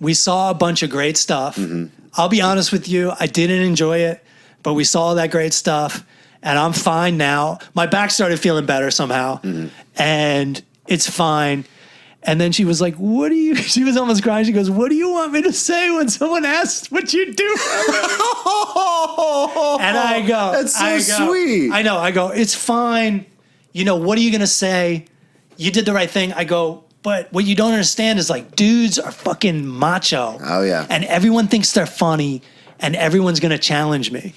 we saw a bunch of great stuff. Mm-hmm. I'll be honest with you, I didn't enjoy it, but we saw that great stuff, and I'm fine now. My back started feeling better somehow, and it's fine. And then she was like, she was almost crying. She goes, what do you want me to say when someone asks what you do? And I go, that's so sweet. I know. I go, it's fine. You know, what are you going to say? You did the right thing. I go, but what you don't understand is, like, dudes are fucking macho. Oh, yeah. And everyone thinks they're funny, and everyone's going to challenge me.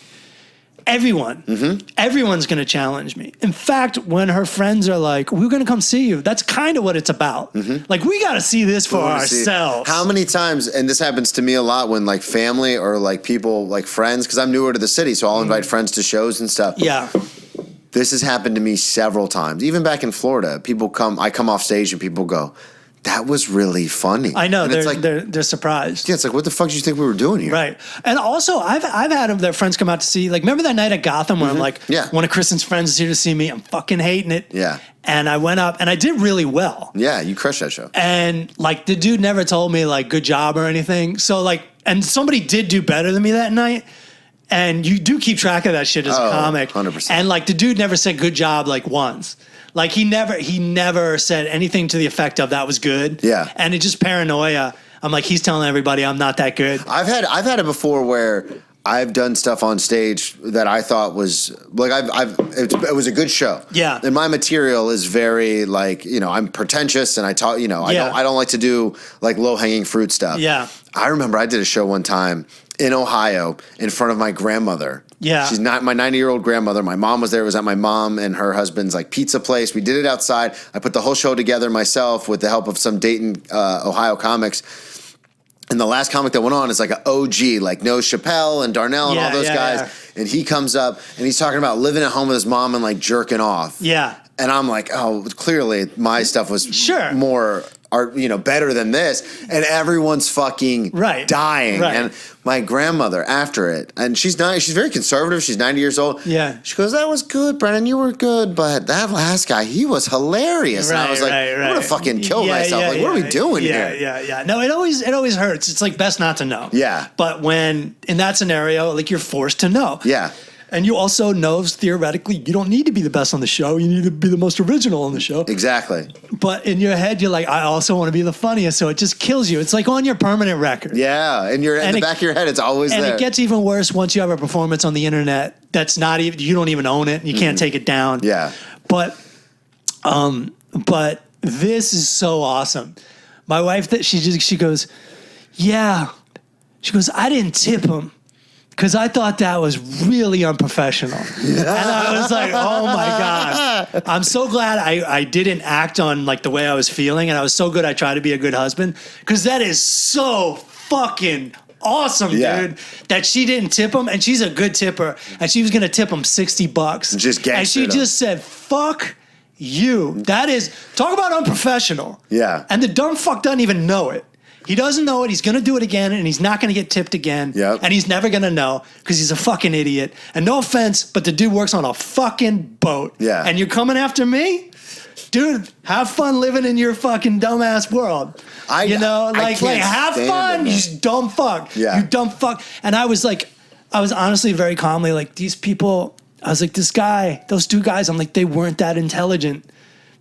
Everyone. Mm-hmm. Everyone's going to challenge me. In fact, when her friends are like, we're going to come see you, that's kind of what it's about. Mm-hmm. Like, we got to see this for ourselves. How many times, and this happens to me a lot when, like, family or, like, people, like, friends, because I'm newer to the city, so I'll invite friends to shows and stuff. Yeah. This has happened to me several times. Even back in Florida, I come off stage and people go, that was really funny. I know, and they're surprised. Yeah, it's like, what the fuck did you think we were doing here? Right. And also, I've had their friends come out to see, like, remember that night at Gotham where I'm like, one of Kristen's friends is here to see me. I'm fucking hating it. Yeah. And I went up, and I did really well. Yeah, you crushed that show. And, like, the dude never told me, like, good job or anything. So, like, and somebody did do better than me that night. And you do keep track of that shit as a comic. 100%. And, like, the dude never said good job, like, once. Like, he never said anything to the effect of that was good. Yeah. And it's just paranoia. I'm like, he's telling everybody I'm not that good. I've had it before where I've done stuff on stage that I thought was like it was a good show. Yeah. And my material is very, like, you know, I'm pretentious, and I talk, you know, I don't like to do, like, low hanging fruit stuff. Yeah. I remember I did a show one time in Ohio in front of my grandmother. Yeah. She's not my 90-year-old grandmother. My mom was there. It was at my mom and her husband's, like, pizza place. We did it outside. I put the whole show together myself with the help of some Dayton, Ohio comics. And the last comic that went on is like an OG, like No Chappelle and Darnell and all those guys. Yeah. and he comes up and he's talking about living at home with his mom and like jerking off. Yeah. And I'm like, oh, clearly my stuff was more, better than this. And everyone's fucking dying. Right. And my grandmother after it, and she's very conservative. She's 90 years old. Yeah. She goes, that was good, Brennan. You were good. But that last guy, he was hilarious. And I was like, I'm going to fucking kill myself. What are we doing here? Yeah. No, it always hurts. It's like best not to know. Yeah. But when in that scenario, like you're forced to know. Yeah. And you also know, theoretically, you don't need to be the best on the show. You need to be the most original on the show. Exactly. But in your head, you're like, I also want to be the funniest. So it just kills you. It's like on your permanent record. Yeah. And in the back of your head, it's always there. And it gets even worse once you have a performance on the internet that's not even, you don't even own it. You can't take it down. Yeah. But this is so awesome. My wife, she goes, yeah. She goes, I didn't tip him. Because I thought that was really unprofessional. And I was like, oh my God. I'm so glad I didn't act on like the way I was feeling. And I was so good I tried to be a good husband. Because that is so fucking awesome, dude. That she didn't tip him. And she's a good tipper. And she was going to tip him $60. Just and she just said, fuck you. That is, talk about unprofessional. Yeah. And the dumb fuck doesn't even know it. He doesn't know it. He's going to do it again, and he's not going to get tipped again. Yep. And he's never going to know because he's a fucking idiot. And no offense, but the dude works on a fucking boat. Yeah. And you're coming after me? Dude, have fun living in your fucking dumbass world. Have fun, you dumb fuck. Yeah. You dumb fuck. And I was honestly very calmly like, these people, I was like, those two guys, I'm like, they weren't that intelligent.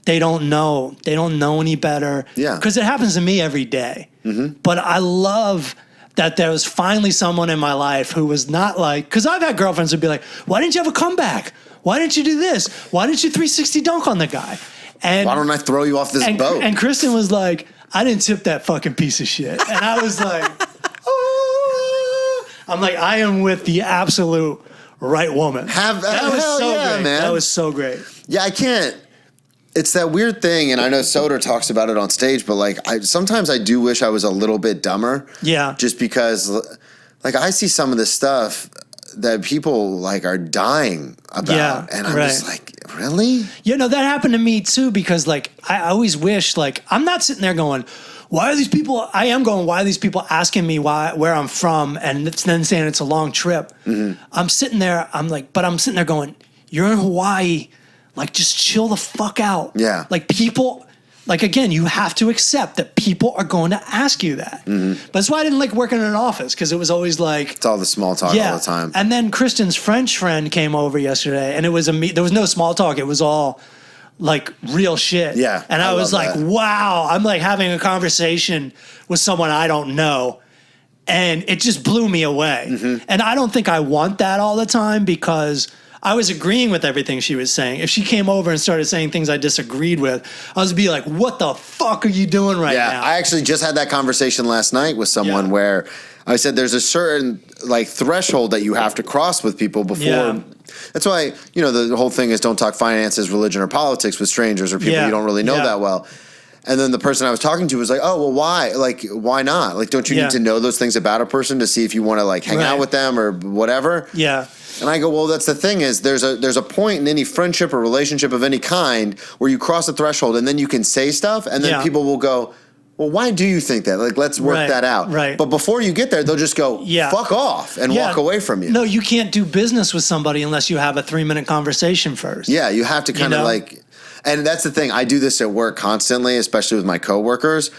They don't know. They don't know any better. Yeah. Because it happens to me every day. Mm-hmm. But I love that there was finally someone in my life who was not like, because I've had girlfriends who'd be like, why didn't you have a comeback? Why didn't you do this? Why didn't you 360 dunk on the guy? And why don't I throw you off this boat? And Kristen was like, I didn't tip that fucking piece of shit. And I was like, oh. I'm like, I am with the absolute right woman. That was so great, man. That was so great. Yeah, I can't. It's that weird thing, and I know Soder talks about it on stage, but like sometimes I do wish I was a little bit dumber. Yeah. Just because like I see some of the stuff that people like are dying about. And I'm just like, really? That happened to me too, because like I always wish, like, I'm not sitting there going, why are these people asking me where I'm from and then saying it's a long trip? Mm-hmm. I'm sitting there going, you're in Hawaii. Like, just chill the fuck out. Yeah. Like, people, like, again, you have to accept that people are going to ask you that. Mm-hmm. But that's why I didn't like working in an office, because it was always like... It's all the small talk all the time. And then Kristen's French friend came over yesterday, and there was no small talk. It was all, like, real shit. Yeah. And I was like, wow. I'm, like, having a conversation with someone I don't know. And it just blew me away. Mm-hmm. And I don't think I want that all the time, because... I was agreeing with everything she was saying. If she came over and started saying things I disagreed with, I was be like, what the fuck are you doing right now? I actually just had that conversation last night with someone where I said there's a certain like threshold that you have to cross with people before. Yeah. That's why, the whole thing is don't talk finances, religion, or politics with strangers or people you don't really know that well. And then the person I was talking to was like, oh, well, why? Like, why not? Like, don't you need to know those things about a person to see if you want to, like, hang out with them or whatever? Yeah. And I go, well, that's the thing is there's a point in any friendship or relationship of any kind where you cross a threshold and then you can say stuff and then people will go, well, why do you think that? Like, let's work that out. Right. But before you get there, they'll just go, fuck off and walk away from you. No, you can't do business with somebody unless you have a 3-minute conversation first. Yeah, you have to kind of like... And that's the thing. I do this at work constantly, especially with my coworkers,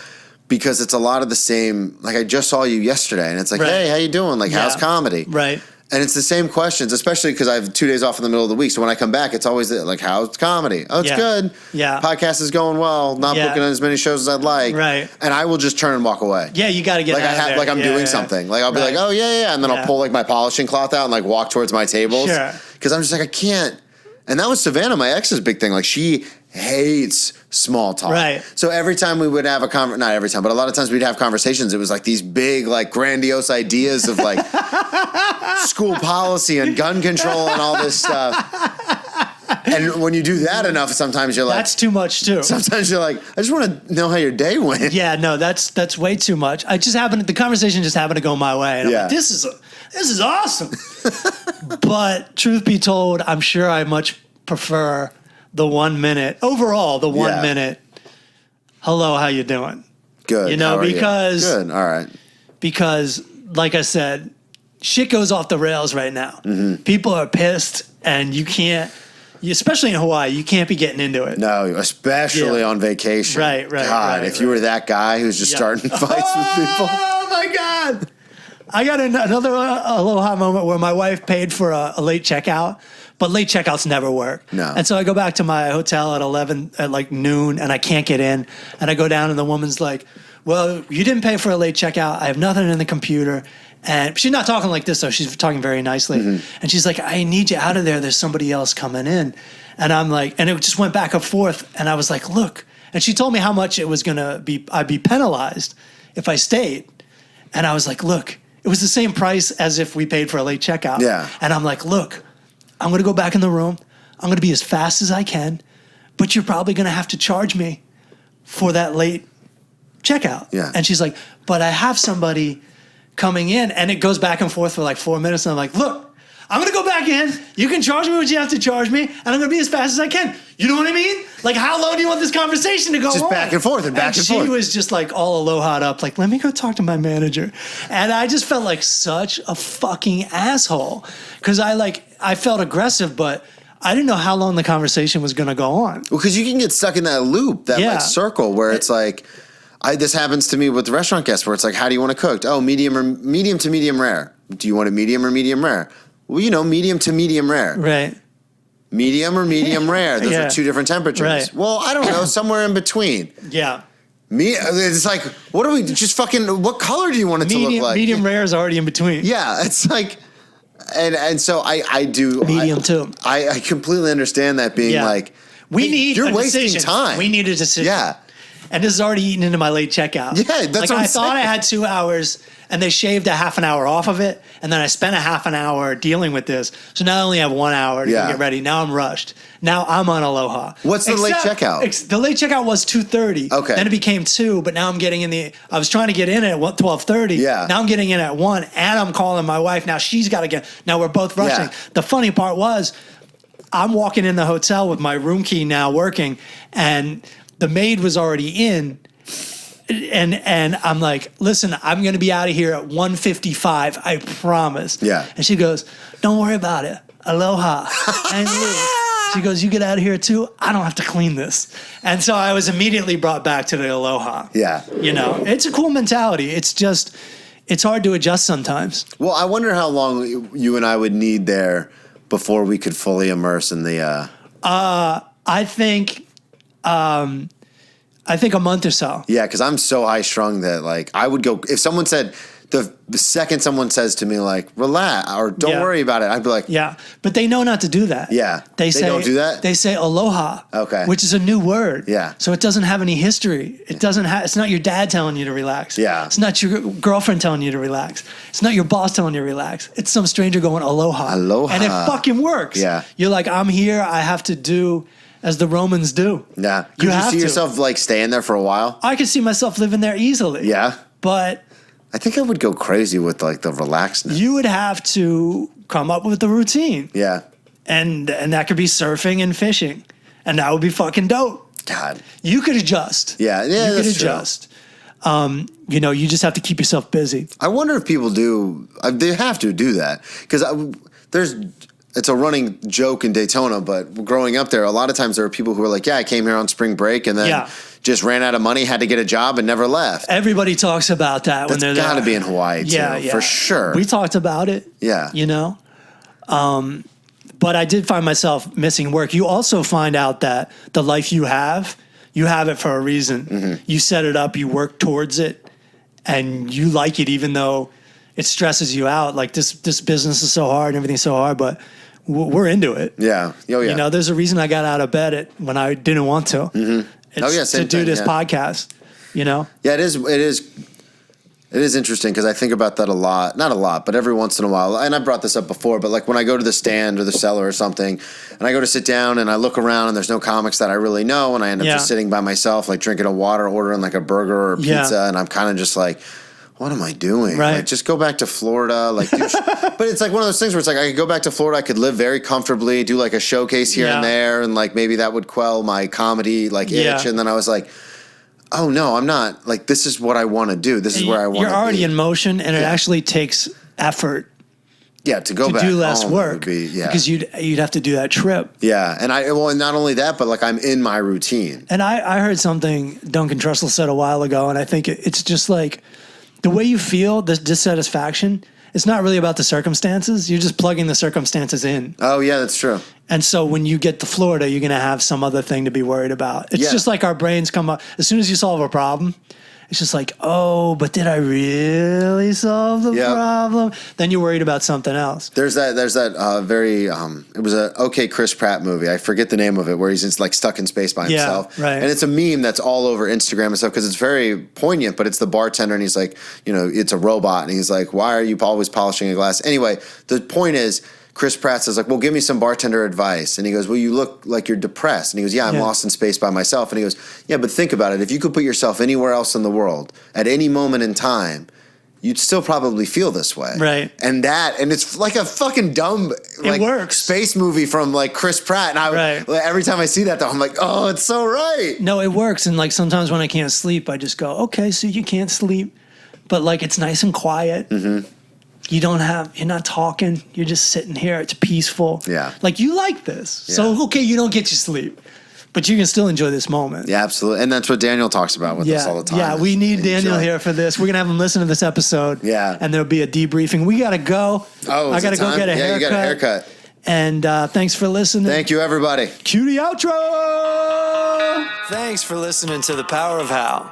because it's a lot of the same. Like, I just saw you yesterday, and it's like, hey, how you doing? Like, how's comedy? Right. And it's the same questions, especially because I have 2 days off in the middle of the week. So when I come back, it's always like, how's comedy? Oh, it's good. Yeah. Podcast is going well. Not booking as many shows as I'd like. Right. And I will just turn and walk away. Yeah, you got to get out of there. Like I'm doing something. Like I'll be like, oh, yeah. And then I'll pull like my polishing cloth out and like walk towards my tables. Sure. Because I'm just like, I can't. And that was Savannah, my ex's big thing. Like, she hates small talk. Right. So every time we would have not every time, but a lot of times we'd have conversations, it was like these big, like, grandiose ideas of, like, school policy and gun control and all this stuff. And when you do that enough, sometimes you're like... That's too much, too. Sometimes you're like, I just want to know how your day went. Yeah, no, that's way too much. The conversation just happened to go my way. And I'm like, this is awesome. But truth be told, I'm sure I much prefer the 1 minute overall. The 1 minute. Hello, how you doing? Good. You know, because good. All right. Because, like I said, shit goes off the rails right now. Mm-hmm. People are pissed, and you can't. Especially in Hawaii, you can't be getting into it. No, especially on vacation. Right. God, if you were that guy who's just starting fights with people. Oh, my God. I got another Aloha moment where my wife paid for a late checkout, but late checkouts never work. No. And so I go back to my hotel at like noon, and I can't get in. And I go down, and the woman's like, well, you didn't pay for a late checkout. I have nothing in the computer. And she's not talking like this, though. She's talking very nicely. Mm-hmm. And she's like, I need you out of there. There's somebody else coming in. And I'm like, and it just went back and forth. And I was like, look. And she told me how much it was going to be, I'd be penalized if I stayed. And I was like, look, it was the same price as if we paid for a late checkout. Yeah. And I'm like, look, I'm going to go back in the room. I'm going to be as fast as I can. But you're probably going to have to charge me for that late checkout. Yeah. And she's like, but I have somebody coming in, and it goes back and forth for like 4 minutes, and I'm like, look, I'm going to go back in. You can charge me what you have to charge me, and I'm going to be as fast as I can. You know what I mean? Like, how long do you want this conversation to go on? Just back and forth and back and forth. She was just like all aloha'd up, like, let me go talk to my manager. And I just felt like such a fucking asshole because I felt aggressive, but I didn't know how long the conversation was going to go on. Well, because you can get stuck in that loop, that like circle where it's like, this happens to me with the restaurant guests where it's like, how do you want it cooked? Oh, medium to medium rare. Do you want it medium or medium rare? Well, medium to medium rare. Right. Medium or medium rare. Those are two different temperatures. Right. Well, I don't know, somewhere in between. Yeah. It's like, what do we just fucking? What color do you want it to look like? Medium rare is already in between. Yeah, it's like, and so I do medium too. I completely understand that being like, you're wasting time. We need a decision. Yeah. And this is already eaten into my late checkout. Yeah, that's what I'm I thought saying. I had 2 hours, and they shaved a half an hour off of it, and then I spent a half an hour dealing with this. So now I only have 1 hour to get ready. Now I'm rushed. Now I'm on Aloha. What's the late checkout? The late checkout was 2:30. Okay. Then it became 2, but now I'm getting I was trying to get in at 12:30. Yeah. Now I'm getting in at 1, and I'm calling my wife. Now she's got to get. Now we're both rushing. Yeah. The funny part was, I'm walking in the hotel with my room key now working, and the maid was already in. And I'm like, listen, I'm going to be out of here at 1:55. I promise. Yeah. And she goes, don't worry about it. Aloha. And she goes, you get out of here too? I don't have to clean this. And so I was immediately brought back to the Aloha. Yeah. It's a cool mentality. It's just, it's hard to adjust sometimes. Well, I wonder how long you and I would need there before we could fully immerse in the... I think a month or so. Yeah, because I'm so high strung that like I would go if someone said the second someone says to me like relax or don't worry about it, I'd be like but they know not to do that. Yeah, they say don't do that. They say aloha. Okay, which is a new word. Yeah, so it doesn't have any history. It doesn't have. It's not your dad telling you to relax. Yeah, it's not your girlfriend telling you to relax. It's not your boss telling you to relax. It's some stranger going aloha. Aloha, and it fucking works. Yeah, you're like, I'm here. I have to do as the Romans do. Yeah, could you see yourself like staying there for a while? I could see myself living there easily. Yeah, but I think I would go crazy with like the relaxedness. You would have to come up with the routine. Yeah. And that could be surfing and fishing. And that would be fucking dope. God. You could adjust. Yeah, you could adjust. You just have to keep yourself busy. I wonder if people do. They have to do that because it's a running joke in Daytona, but growing up there, a lot of times there are people who are like, yeah, I came here on spring break and then just ran out of money, had to get a job and never left. Everybody talks about that when they're there. That's got to be in Hawaii too, for sure. We talked about it. Yeah. But I did find myself missing work. You also find out that the life you have it for a reason. Mm-hmm. You set it up, you work towards it, and you like it even though it stresses you out. Like this business is so hard, everything's so hard, but we're into it. Yeah. Oh, yeah. There's a reason I got out of bed when I didn't want to. Mm-hmm. It's to do this podcast, Yeah, it is interesting because I think about that a lot. Not a lot, but every once in a while. And I brought this up before, but like when I go to the stand or the cellar or something, and I go to sit down and I look around and there's no comics that I really know, and I end up just sitting by myself, like drinking a water, ordering like a burger or a pizza, and I'm kind of just like, what am I doing? Right. Like, just go back to Florida. Like, but it's like one of those things where it's like, I could go back to Florida. I could live very comfortably, do like a showcase here and there. And like, maybe that would quell my comedy like itch. And then I was like, oh no, I'm not like, this is what I want to do. This is where I want to be. You're already in motion, and it actually takes effort. Yeah, to go back do less home work because you'd have to do that trip. Yeah, and not only that, but like I'm in my routine. And I heard something Duncan Trussell said a while ago, and I think it's just like the way you feel, this dissatisfaction. It's not really about the circumstances. You're just plugging the circumstances in. Oh yeah, that's true. And so when you get to Florida, you're going to have some other thing to be worried about. It's just like our brains come up as soon as you solve a problem. It's just like, oh, but did I really solve the problem? Then you're worried about something else. There's that very it was a OK Chris Pratt movie. I forget the name of it, where he's just like stuck in space by himself. Right. And it's a meme that's all over Instagram and stuff because it's very poignant. But it's the bartender, and he's like, it's a robot, and he's like, why are you always polishing a glass? Anyway, the point is, Chris Pratt says, like, well, give me some bartender advice. And he goes, well, you look like you're depressed. And he goes, yeah, I'm lost in space by myself. And he goes, yeah, but think about it. If you could put yourself anywhere else in the world at any moment in time, you'd still probably feel this way. Right. And it's like a fucking dumb like, works. space movie from like Chris Pratt. And every time I see that, though, I'm like, oh, it's so right. No, it works. And like sometimes when I can't sleep, I just go, okay, so you can't sleep. But like it's nice and quiet. Mm-hmm. You're not talking. You're just sitting here. It's peaceful. Yeah. Like you like this. Yeah. So, okay, you don't get your sleep, but you can still enjoy this moment. Yeah, absolutely. And that's what Daniel talks about with us all the time. Yeah, we need Daniel here for this. We're going to have him listen to this episode. Yeah. And there'll be a debriefing. We got to go. Oh, I got to go get a haircut. Yeah, you got a haircut. And thanks for listening. Thank you, everybody. Cue the outro. Thanks for listening to The Power of How.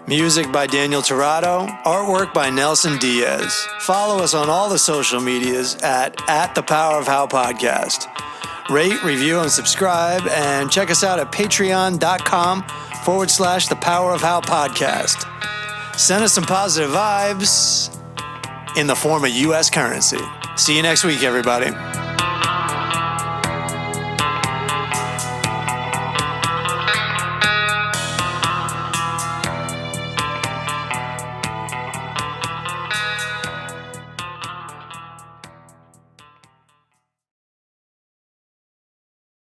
Music by Daniel Torado, artwork by Nelson Diaz. Follow us on all the social medias at The Power of How Podcast. Rate, review, and subscribe, and check us out at patreon.com/The Power of How Podcast. Send us some positive vibes in the form of U.S. currency. See you next week, everybody.